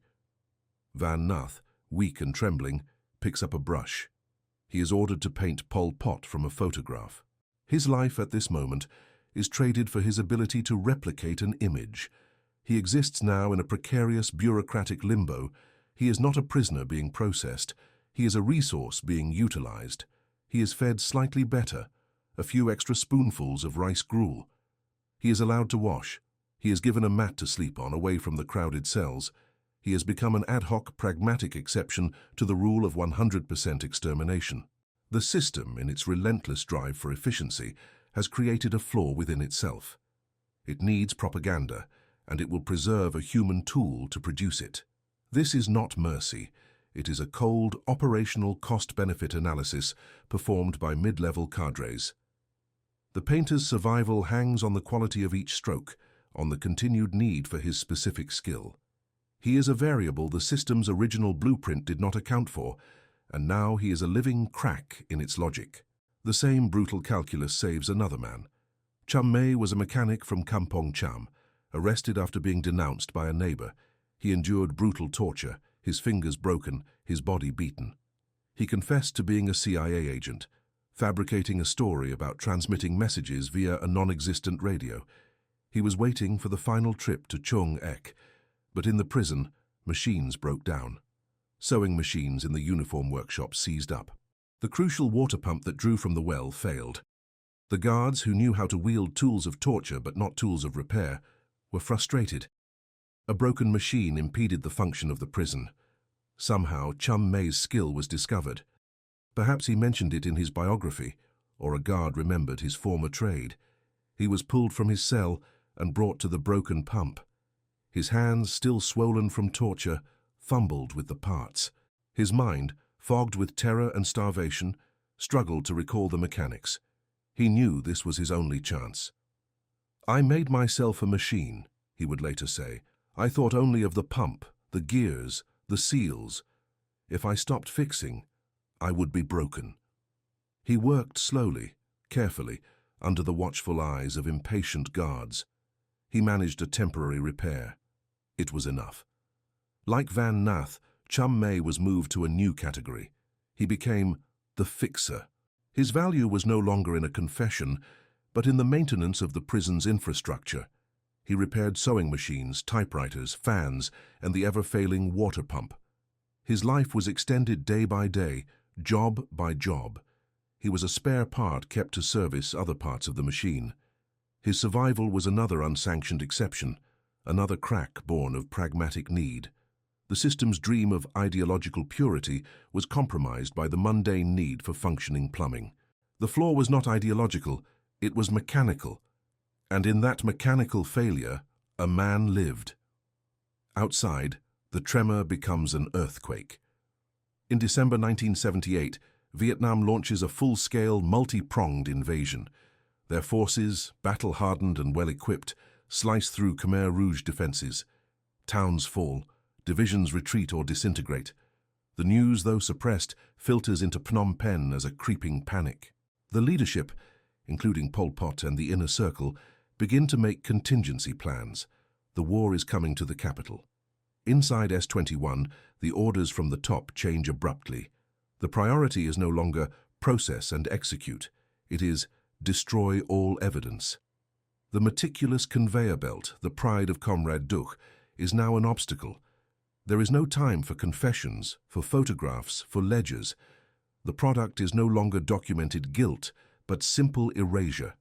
Van Nath, weak and trembling, picks up a brush. He is ordered to paint Pol Pot from a photograph. His life at this moment is traded for his ability to replicate an image. He exists now in a precarious bureaucratic limbo. He is not a prisoner being processed. He is a resource being utilized. He is fed slightly better, a few extra spoonfuls of rice gruel. He is allowed to wash. He is given a mat to sleep on away from the crowded cells. He has become an ad hoc, pragmatic exception to the rule of 100% extermination. The system, in its relentless drive for efficiency, has created a flaw within itself. It needs propaganda, and it will preserve a human tool to produce it. This is not mercy. It is a cold, operational cost-benefit analysis performed by mid-level cadres. The painter's survival hangs on the quality of each stroke, on the continued need for his specific skill. He is a variable the system's original blueprint did not account for, and now he is a living crack in its logic. The same brutal calculus saves another man. Chum Mei was a mechanic from Kampong Cham, arrested after being denounced by a neighbor. He endured brutal torture, his fingers broken, his body beaten. He confessed to being a CIA agent, fabricating a story about transmitting messages via a non-existent radio. He was waiting for the final trip to Chung Ek, but in the prison, machines broke down. Sewing machines in the uniform workshop seized up. The crucial water pump that drew from the well failed. The guards, who knew how to wield tools of torture but not tools of repair, were frustrated. A broken machine impeded the function of the prison. Somehow, Chum Mei's skill was discovered. Perhaps he mentioned it in his biography, or a guard remembered his former trade. He was pulled from his cell and brought to the broken pump. His hands, still swollen from torture, fumbled with the parts. His mind, fogged with terror and starvation, struggled to recall the mechanics. He knew this was his only chance. "I made myself a machine," he would later say. "I thought only of the pump, the gears, the seals. If I stopped fixing, I would be broken." He worked slowly, carefully, under the watchful eyes of impatient guards. He managed a temporary repair. It was enough. Like Van Nath, Chum Mei was moved to a new category. He became the fixer. His value was no longer in a confession, but in the maintenance of the prison's infrastructure. He repaired sewing machines, typewriters, fans, and the ever-failing water pump. His life was extended day by day, job by job. He was a spare part kept to service other parts of the machine. His survival was another unsanctioned exception, another crack born of pragmatic need. The system's dream of ideological purity was compromised by the mundane need for functioning plumbing. The flaw was not ideological, it was mechanical. And in that mechanical failure, a man lived. Outside, the tremor becomes an earthquake. In December 1978, Vietnam launches a full-scale, multi-pronged invasion. Their forces, battle-hardened and well-equipped, slice through Khmer Rouge defenses. Towns fall, divisions retreat or disintegrate. The news, though suppressed, filters into Phnom Penh as a creeping panic. The leadership, including Pol Pot and the inner circle, begin to make contingency plans. The war is coming to the capital. Inside S-21, the orders from the top change abruptly. The priority is no longer process and execute. It is destroy all evidence. The meticulous conveyor belt, the pride of Comrade Duch, is now an obstacle. There is no time for confessions, for photographs, for ledgers. The product is no longer documented guilt, but simple erasure.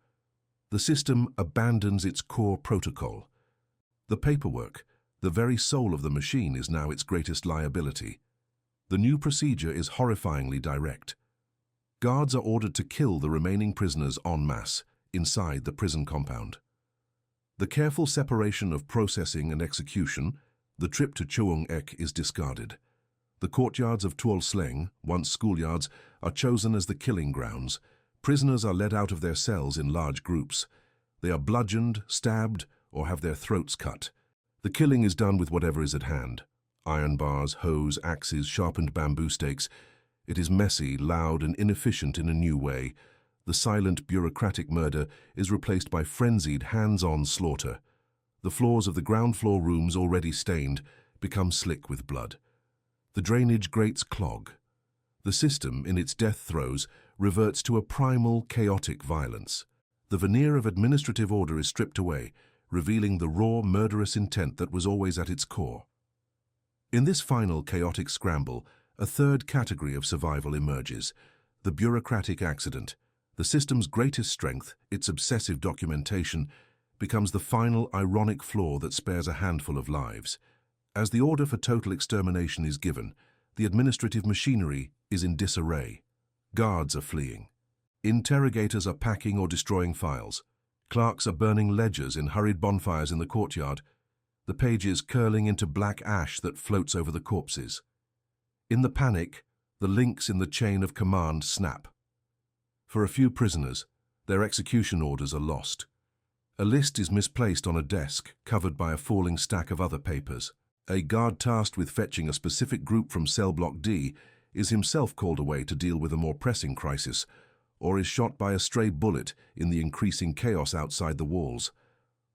The system abandons its core protocol. The paperwork, the very soul of the machine, is now its greatest liability. The new procedure is horrifyingly direct. Guards are ordered to kill the remaining prisoners en masse inside the prison compound. The careful separation of processing and execution, the trip to Chung Ek, is discarded. The courtyards of Tuol Sleng, once schoolyards, are chosen as the killing grounds. Prisoners are led out of their cells in large groups. They are bludgeoned, stabbed, or have their throats cut. The killing is done with whatever is at hand. Iron bars, hose, axes, sharpened bamboo stakes. It is messy, loud, and inefficient in a new way. The silent, bureaucratic murder is replaced by frenzied, hands-on slaughter. The floors of the ground floor rooms, already stained, become slick with blood. The drainage grates clog. The system, in its death throes, reverts to a primal, chaotic violence. The veneer of administrative order is stripped away, revealing the raw, murderous intent that was always at its core. In this final, chaotic scramble, a third category of survival emerges: the bureaucratic accident. The system's greatest strength, its obsessive documentation, becomes the final, ironic flaw that spares a handful of lives. As the order for total extermination is given, the administrative machinery is in disarray. Guards are fleeing. Interrogators are packing or destroying files. Clerks are burning ledgers in hurried bonfires in the courtyard, the pages curling into black ash that floats over the corpses. In the panic, the links in the chain of command snap. For a few prisoners, their execution orders are lost. A list is misplaced on a desk, covered by a falling stack of other papers. A guard tasked with fetching a specific group from cell block D is himself called away to deal with a more pressing crisis, or is shot by a stray bullet in the increasing chaos outside the walls.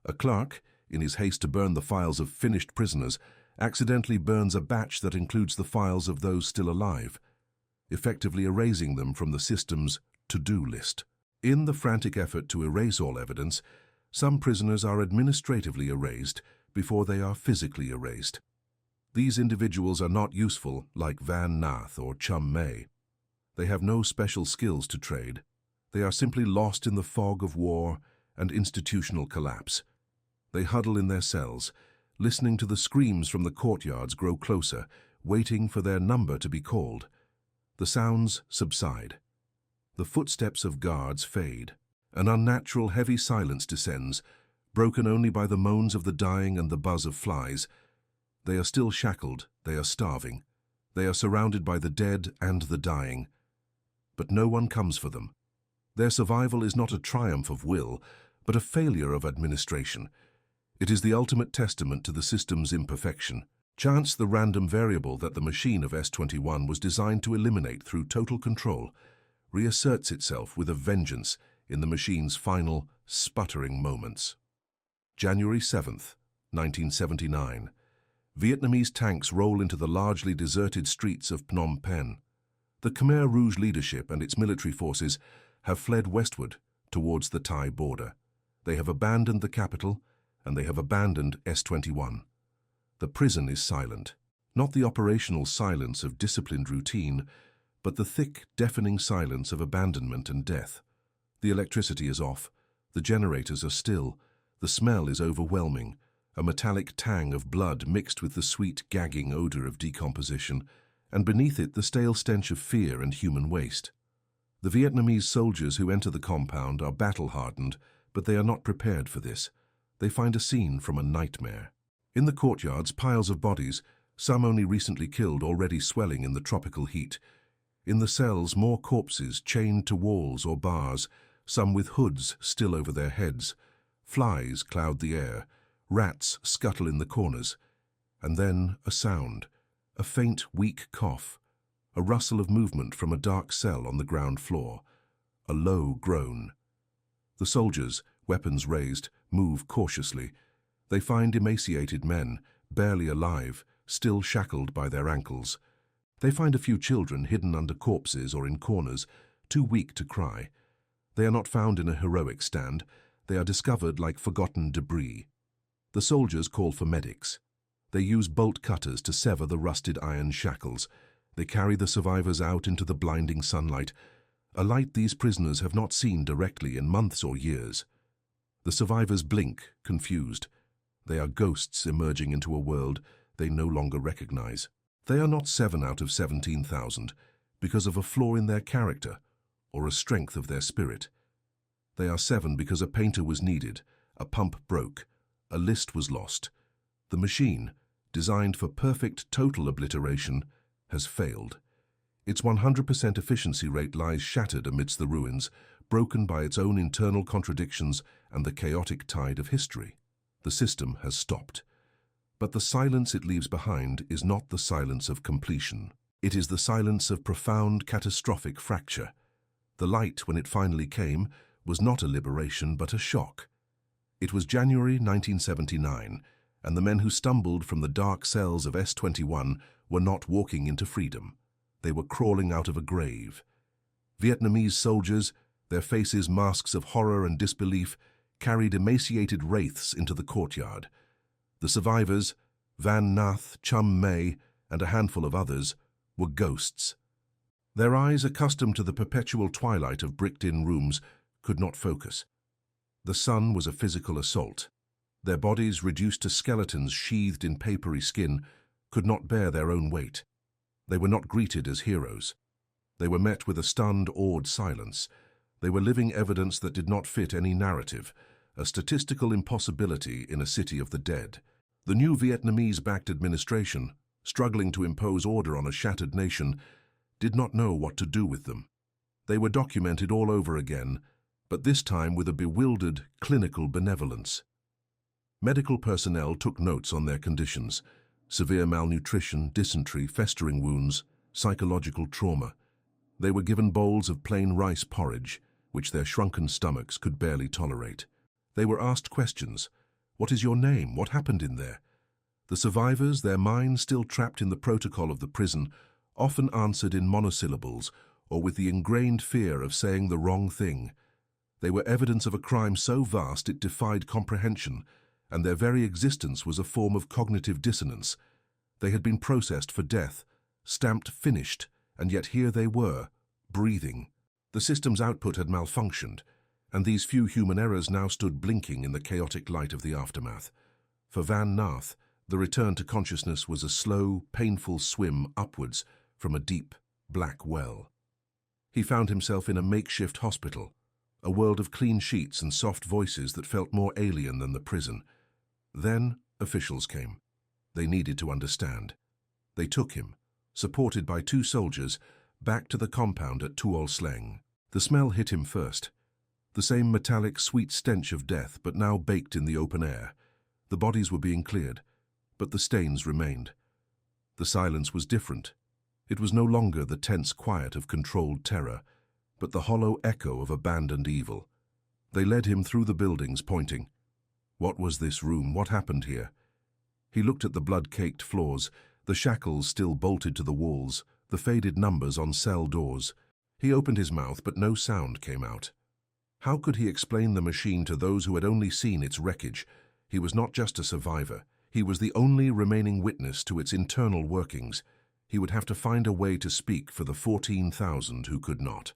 A clerk, in his haste to burn the files of finished prisoners, accidentally burns a batch that includes the files of those still alive, effectively erasing them from the system's to-do list. In the frantic effort to erase all evidence, some prisoners are administratively erased before they are physically erased. These individuals are not useful like Van Nath or Chum May. They have no special skills to trade. They are simply lost in the fog of war and institutional collapse. They huddle in their cells, listening to the screams from the courtyards grow closer, waiting for their number to be called. The sounds subside. The footsteps of guards fade. An unnatural, heavy silence descends, broken only by the moans of the dying and the buzz of flies. They are still shackled, they are starving. They are surrounded by the dead and the dying. But no one comes for them. Their survival is not a triumph of will, but a failure of administration. It is the ultimate testament to the system's imperfection. Chance, the random variable that the machine of S-21 was designed to eliminate through total control, reasserts itself with a vengeance in the machine's final, sputtering moments. January 7th, 1979. Vietnamese tanks roll into the largely deserted streets of Phnom Penh. The Khmer Rouge leadership and its military forces have fled westward towards the Thai border. They have abandoned the capital, and they have abandoned S-21. The prison is silent, not the operational silence of disciplined routine, but the thick, deafening silence of abandonment and death. The electricity is off, the generators are still, the smell is overwhelming, a metallic tang of blood mixed with the sweet, gagging odor of decomposition, and beneath it the stale stench of fear and human waste. The Vietnamese soldiers who enter the compound are battle-hardened, but they are not prepared for this. They find a scene from a nightmare. In the courtyards, piles of bodies, some only recently killed, already swelling in the tropical heat. In the cells, more corpses chained to walls or bars, some with hoods still over their heads. Flies cloud the air, rats scuttle in the corners. And then a sound, a faint, weak cough, a rustle of movement from a dark cell on the ground floor, a low groan. The soldiers, weapons raised, move cautiously. They find emaciated men, barely alive, still shackled by their ankles. They find a few children hidden under corpses or in corners, too weak to cry. They are not found in a heroic stand. They are discovered like forgotten debris. The soldiers call for medics. They use bolt cutters to sever the rusted iron shackles. They carry the survivors out into the blinding sunlight, a light these prisoners have not seen directly in months or years. The survivors blink, confused. They are ghosts emerging into a world they no longer recognize. They are not 7 out of 17,000 because of a flaw in their character or a strength of their spirit. They are 7 because a painter was needed, a pump broke, a list was lost. The machine, designed for perfect total obliteration, has failed. Its 100% efficiency rate lies shattered amidst the ruins, broken by its own internal contradictions and the chaotic tide of history. The system has stopped. But the silence it leaves behind is not the silence of completion. It is the silence of profound, catastrophic fracture. The light, when it finally came, was not a liberation but a shock. It was January 1979, and the men who stumbled from the dark cells of S-21 were not walking into freedom. They were crawling out of a grave. Vietnamese soldiers, their faces masks of horror and disbelief, carried emaciated wraiths into the courtyard. The survivors, Van Nath, Chum May, and a handful of others, were ghosts. Their eyes, accustomed to the perpetual twilight of bricked-in rooms, could not focus. The sun was a physical assault. Their bodies, reduced to skeletons sheathed in papery skin, could not bear their own weight. They were not greeted as heroes. They were met with a stunned, awed silence. They were living evidence that did not fit any narrative, a statistical impossibility in a city of the dead. The new Vietnamese-backed administration, struggling to impose order on a shattered nation, did not know what to do with them. They were documented all over again, but this time with a bewildered, clinical benevolence. Medical personnel took notes on their conditions: severe malnutrition, dysentery, festering wounds, psychological trauma. They were given bowls of plain rice porridge, which their shrunken stomachs could barely tolerate. They were asked questions. What is your name? What happened in there? The survivors, their minds still trapped in the protocol of the prison, often answered in monosyllables or with the ingrained fear of saying the wrong thing. They were evidence of a crime so vast it defied comprehension, and their very existence was a form of cognitive dissonance. They had been processed for death, stamped finished, and yet here they were, breathing. The system's output had malfunctioned, and these few human errors now stood blinking in the chaotic light of the aftermath. For Van Nath, the return to consciousness was a slow, painful swim upwards from a deep, black well. He found himself in a makeshift hospital, a world of clean sheets and soft voices that felt more alien than the prison. Then officials came. They needed to understand. They took him, supported by 2 soldiers, back to the compound at Tuol Sleng. The smell hit him first. The same metallic, sweet stench of death, but now baked in the open air. The bodies were being cleared, but the stains remained. The silence was different. It was no longer the tense quiet of controlled terror, but the hollow echo of abandoned evil. They led him through the buildings, pointing. What was this room? What happened here? He looked at the blood-caked floors, the shackles still bolted to the walls, the faded numbers on cell doors. He opened his mouth, but no sound came out. How could he explain the machine to those who had only seen its wreckage? He was not just a survivor. He was the only remaining witness to its internal workings. He would have to find a way to speak for the 14,000 who could not.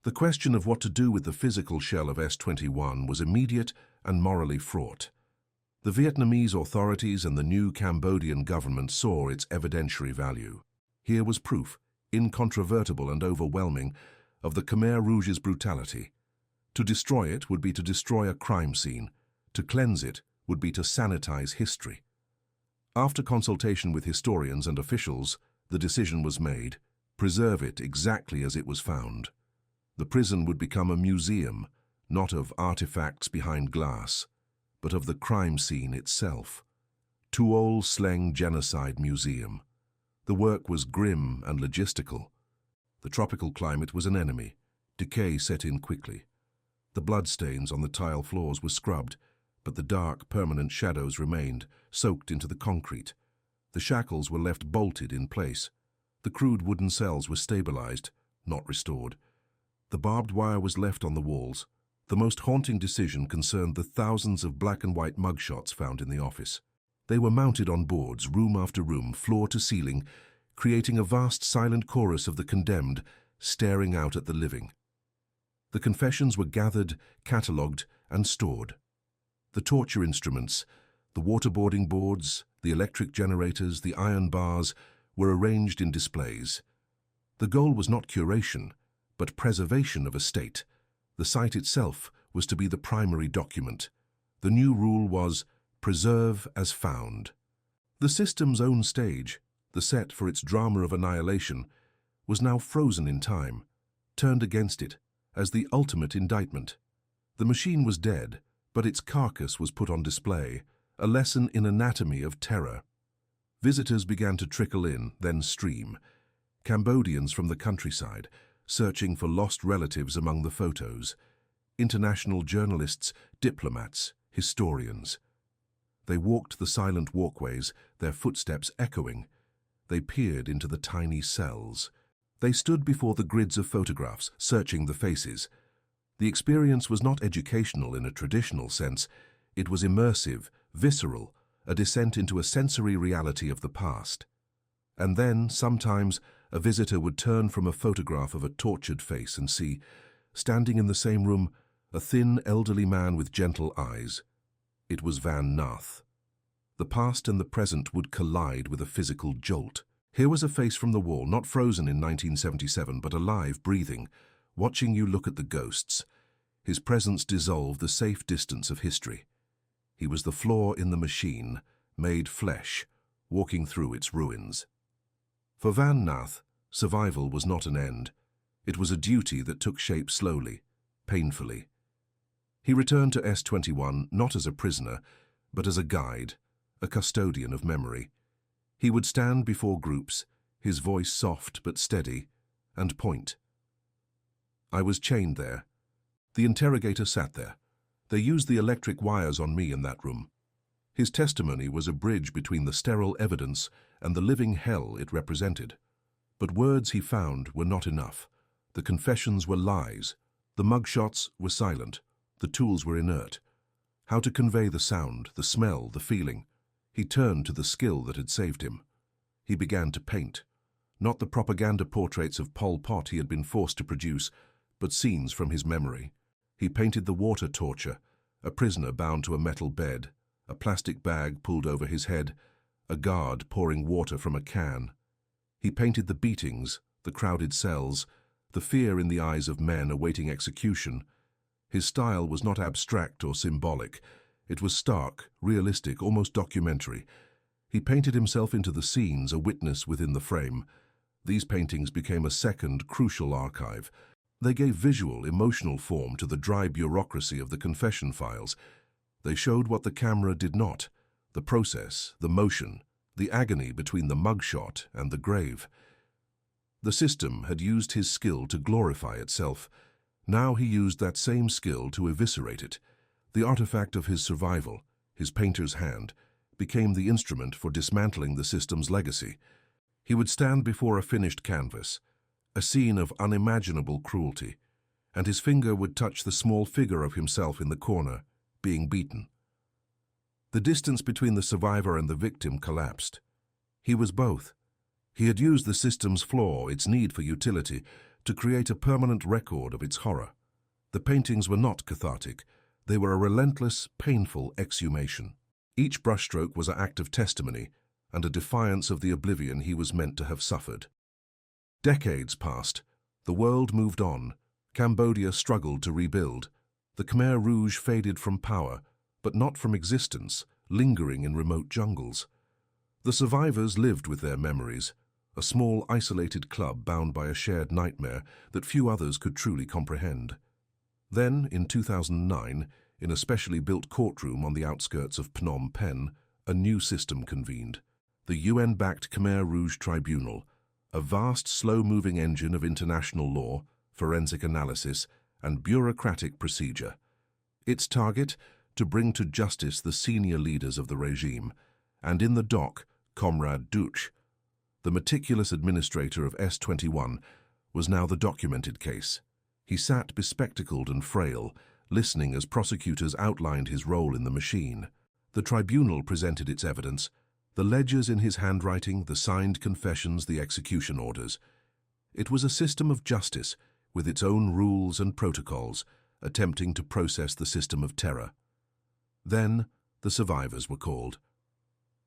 The question of what to do with the physical shell of S-21 was immediate and morally fraught. The Vietnamese authorities and the new Cambodian government saw its evidentiary value. Here was proof, incontrovertible and overwhelming, of the Khmer Rouge's brutality. To destroy it would be to destroy a crime scene. To cleanse it would be to sanitize history. After consultation with historians and officials, the decision was made: preserve it exactly as it was found. The prison would become a museum, not of artifacts behind glass, but of the crime scene itself. Tuol Sleng Genocide Museum. The work was grim and logistical. The tropical climate was an enemy. Decay set in quickly. The bloodstains on the tile floors were scrubbed, but the dark, permanent shadows remained, soaked into the concrete. The shackles were left bolted in place. The crude wooden cells were stabilized, not restored. The barbed wire was left on the walls. The most haunting decision concerned the thousands of black and white mugshots found in the office. They were mounted on boards, room after room, floor to ceiling, creating a vast silent chorus of the condemned, staring out at the living. The confessions were gathered, catalogued, and stored. The torture instruments, the waterboarding boards, the electric generators, the iron bars, were arranged in displays. The goal was not curation, but preservation of a state. The site itself was to be the primary document. The new rule was, preserve as found. The system's own stage, the set for its drama of annihilation, was now frozen in time, turned against it, as the ultimate indictment. The machine was dead, but its carcass was put on display, a lesson in anatomy of terror. Visitors began to trickle in, then stream. Cambodians from the countryside, searching for lost relatives among the photos. International journalists, diplomats, historians. They walked the silent walkways, their footsteps echoing. They peered into the tiny cells. They stood before the grids of photographs, searching the faces. The experience was not educational in a traditional sense. It was immersive, visceral, a descent into a sensory reality of the past. And then, sometimes, a visitor would turn from a photograph of a tortured face and see, standing in the same room, a thin, elderly man with gentle eyes. It was Van Nath. The past and the present would collide with a physical jolt. Here was a face from the wall, not frozen in 1977, but alive, breathing, watching you look at the ghosts. His presence dissolved the safe distance of history. He was the flaw in the machine, made flesh, walking through its ruins. For Van Nath, survival was not an end. It was a duty that took shape slowly, painfully. He returned to S-21 not as a prisoner, but as a guide, a custodian of memory. He would stand before groups, his voice soft but steady, and point. I was chained there. The interrogator sat there. They used the electric wires on me in that room. His testimony was a bridge between the sterile evidence and the living hell it represented. But words he found were not enough. The confessions were lies. The mugshots were silent. The tools were inert. How to convey the sound, the smell, the feeling? He turned to the skill that had saved him. He began to paint. Not the propaganda portraits of Pol Pot he had been forced to produce, but scenes from his memory. He painted the water torture, a prisoner bound to a metal bed, a plastic bag pulled over his head, a guard pouring water from a can. He painted the beatings, the crowded cells, the fear in the eyes of men awaiting execution. His style was not abstract or symbolic. It was stark, realistic, almost documentary. He painted himself into the scenes, a witness within the frame. These paintings became a second, crucial archive. They gave visual, emotional form to the dry bureaucracy of the confession files. They showed what the camera did not: the process, the motion, the agony between the mugshot and the grave. The system had used his skill to glorify itself. Now he used that same skill to eviscerate it. The artifact of his survival, his painter's hand, became the instrument for dismantling the system's legacy. He would stand before a finished canvas, a scene of unimaginable cruelty, and his finger would touch the small figure of himself in the corner, being beaten. The distance between the survivor and the victim collapsed. He was both. He had used the system's flaw, its need for utility, to create a permanent record of its horror. The paintings were not cathartic. They were a relentless, painful exhumation. Each brushstroke was an act of testimony and a defiance of the oblivion he was meant to have suffered. Decades passed. The world moved on. Cambodia struggled to rebuild. The Khmer Rouge faded from power, but not from existence, lingering in remote jungles. The survivors lived with their memories, a small, isolated club bound by a shared nightmare that few others could truly comprehend. Then, in 2009, in a specially built courtroom on the outskirts of Phnom Penh, a new system convened. The UN-backed Khmer Rouge Tribunal, a vast, slow-moving engine of international law, forensic analysis, and bureaucratic procedure. Its target, to bring to justice the senior leaders of the regime, and in the dock, Comrade Duch, the meticulous administrator of S-21, was now the documented case. He sat bespectacled and frail, listening as prosecutors outlined his role in the machine. The tribunal presented its evidence, the ledgers in his handwriting, the signed confessions, the execution orders. It was a system of justice, with its own rules and protocols, attempting to process the system of terror. Then, the survivors were called.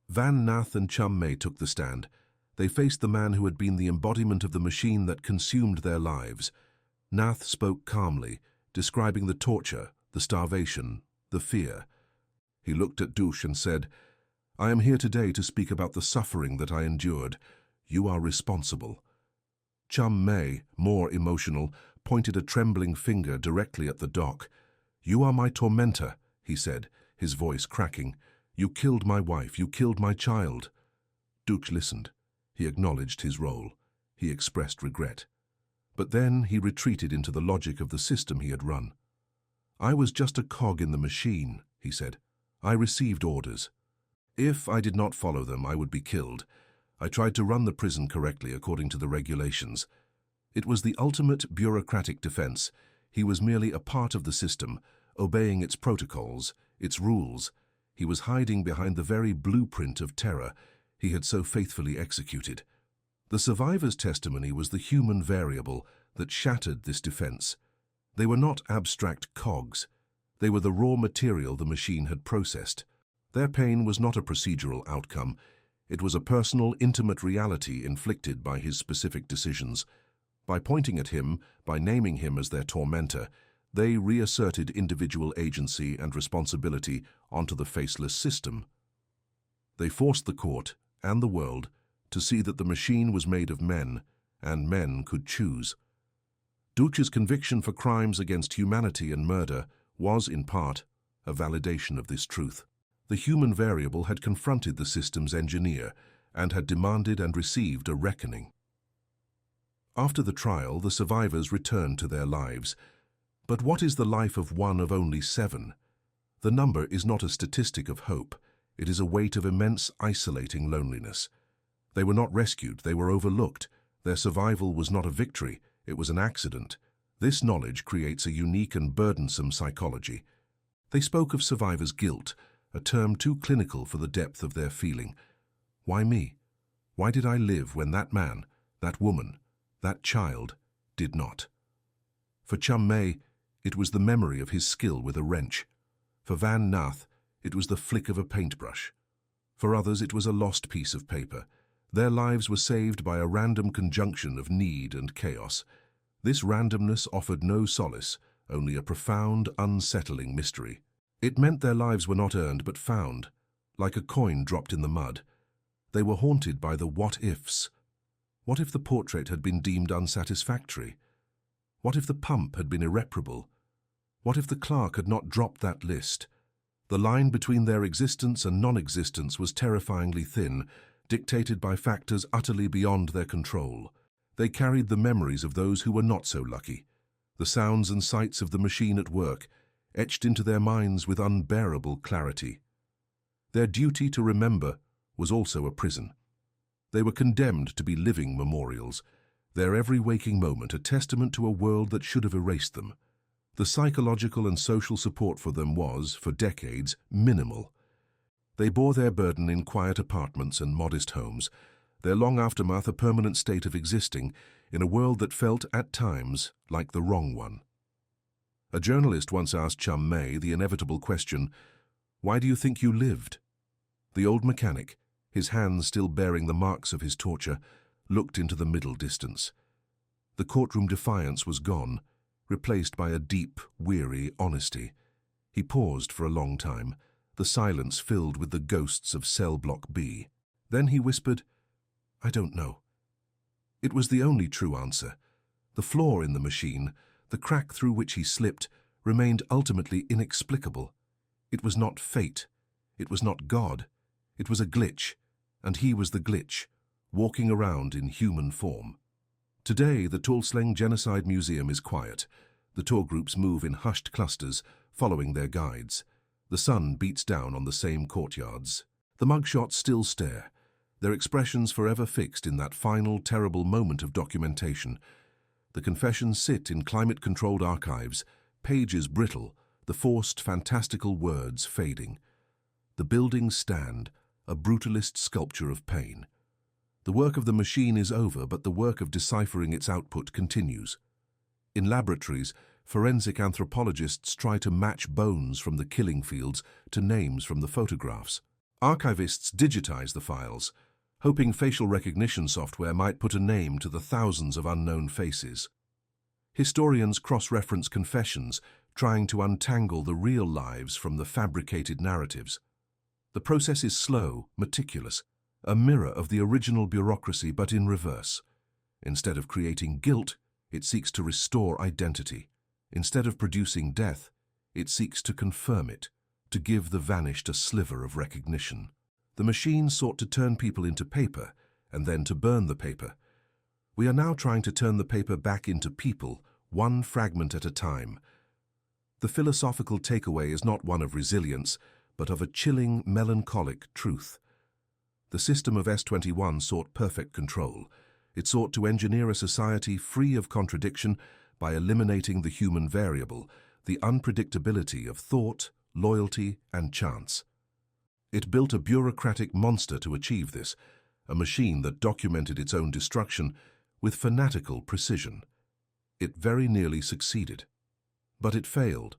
Van Nath and Chum May took the stand. They faced the man who had been the embodiment of the machine that consumed their lives. Nath spoke calmly, describing the torture, the starvation, the fear. He looked at Duch and said, "I am here today to speak about the suffering that I endured. You are responsible." Chum May, more emotional, pointed a trembling finger directly at the dock. "You are my tormentor," he said, his voice cracking. "You killed my wife, you killed my child." Duch listened. He acknowledged his role. He expressed regret. But then he retreated into the logic of the system he had run. "I was just a cog in the machine," he said. "I received orders. If I did not follow them, I would be killed. I tried to run the prison correctly according to the regulations. It was the ultimate bureaucratic defense. He was merely a part of the system, obeying its protocols, its rules. He was hiding behind the very blueprint of terror he had so faithfully executed. The survivor's testimony was the human variable that shattered this defense. They were not abstract cogs. They were the raw material the machine had processed. Their pain was not a procedural outcome. It was a personal, intimate reality inflicted by his specific decisions. By pointing at him, by naming him as their tormentor, they reasserted individual agency and responsibility onto the faceless system. They forced the court and the world to see that the machine was made of men, and men could choose. Duch's conviction for crimes against humanity and murder was, in part, a validation of this truth. The human variable had confronted the system's engineer and had demanded and received a reckoning. After the trial, the survivors returned to their lives. But what is the life of one of only 7? The number is not a statistic of hope. It is a weight of immense, isolating loneliness. They were not rescued, they were overlooked. Their survival was not a victory, it was an accident. This knowledge creates a unique and burdensome psychology. They spoke of survivors' guilt, a term too clinical for the depth of their feeling. Why me? Why did I live when that man, that woman, that child did not? For Chum May, it was the memory of his skill with a wrench. For Van Nath, it was the flick of a paintbrush. For others, it was a lost piece of paper. Their lives were saved by a random conjunction of need and chaos. This randomness offered no solace, only a profound, unsettling mystery. It meant their lives were not earned but found, like a coin dropped in the mud. They were haunted by the what-ifs. What if the portrait had been deemed unsatisfactory? What if the pump had been irreparable? What if the clerk had not dropped that list? The line between their existence and non-existence was terrifyingly thin, dictated by factors utterly beyond their control. They carried the memories of those who were not so lucky, the sounds and sights of the machine at work, etched into their minds with unbearable clarity. Their duty to remember was also a prison. They were condemned to be living memorials, their every waking moment a testament to a world that should have erased them. The psychological and social support for them was, for decades, minimal. They bore their burden in quiet apartments and modest homes, their long aftermath a permanent state of existing in a world that felt, at times, like the wrong one. A journalist once asked Chum May the inevitable question, "Why do you think you lived?" The old mechanic, his hands still bearing the marks of his torture, looked into the middle distance. The courtroom defiance was gone, replaced by a deep, weary honesty. He paused for a long time, the silence filled with the ghosts of cell block B. Then he whispered, "I don't know." It was the only true answer. The flaw in the machine, the crack through which he slipped, remained ultimately inexplicable. It was not fate. It was not God. It was a glitch, and he was the glitch, walking around in human form. Today, the Tulsleng Genocide Museum is quiet. The tour groups move in hushed clusters, following their guides. The sun beats down on the same courtyards. The mugshots still stare, their expressions forever fixed in that final, terrible moment of documentation. The confessions sit in climate-controlled archives, pages brittle, the forced, fantastical words fading. The buildings stand, a brutalist sculpture of pain. The work of the machine is over, but the work of deciphering its output continues. In laboratories, forensic anthropologists try to match bones from the killing fields to names from the photographs. Archivists digitize the files, hoping facial recognition software might put a name to the thousands of unknown faces. Historians cross-reference confessions, trying to untangle the real lives from the fabricated narratives. The process is slow, meticulous, a mirror of the original bureaucracy but in reverse. Instead of creating guilt, it seeks to restore identity. Instead of producing death, it seeks to confirm it, to give the vanished a sliver of recognition. The machine sought to turn people into paper, and then to burn the paper. We are now trying to turn the paper back into people, one fragment at a time. The philosophical takeaway is not one of resilience, but of a chilling, melancholic truth. The system of S-21 sought perfect control. It sought to engineer a society free of contradiction by eliminating the human variable, the unpredictability of thought, loyalty, and chance. It built a bureaucratic monster to achieve this, a machine that documented its own destruction with fanatical precision. It very nearly succeeded. But it failed.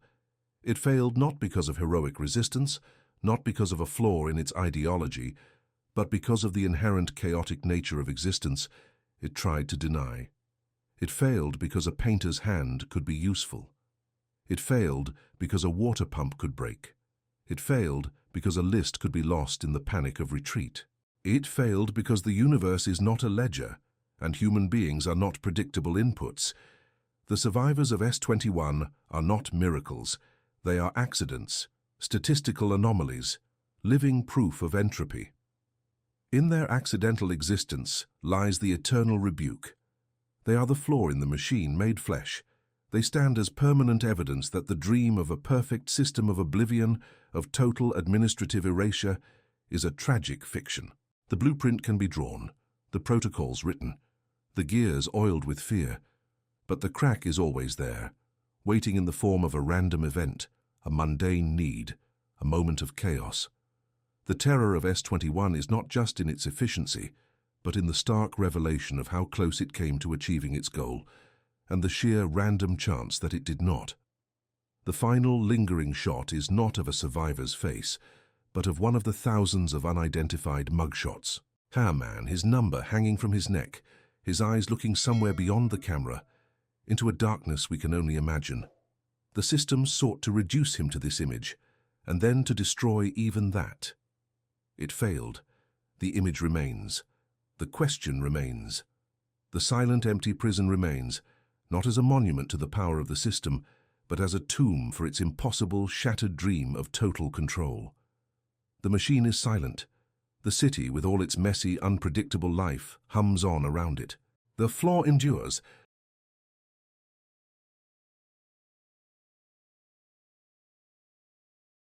It failed not because of heroic resistance, not because of a flaw in its ideology, but because of the inherent chaotic nature of existence it tried to deny. It failed because a painter's hand could be useful. It failed because a water pump could break. It failed because a list could be lost in the panic of retreat. It failed because the universe is not a ledger, and human beings are not predictable inputs. The survivors of S-21 are not miracles. They are accidents, statistical anomalies, living proof of entropy. In their accidental existence lies the eternal rebuke. They are the flaw in the machine made flesh. They stand as permanent evidence that the dream of a perfect system of oblivion, of total administrative erasure, is a tragic fiction. The blueprint can be drawn, the protocols written, the gears oiled with fear, but the crack is always there, waiting in the form of a random event, a mundane need, a moment of chaos. The terror of S-21 is not just in its efficiency, but in the stark revelation of how close it came to achieving its goal, and the sheer random chance that it did not. The final lingering shot is not of a survivor's face, but of one of the thousands of unidentified mugshots. Man, his number hanging from his neck, his eyes looking somewhere beyond the camera, into a darkness we can only imagine. The system sought to reduce him to this image, and then to destroy even that. It failed. The image remains. The question remains. The silent, empty prison remains, not as a monument to the power of the system, but as a tomb for its impossible, shattered dream of total control. The machine is silent. The city, with all its messy, unpredictable life, hums on around it. The flaw endures,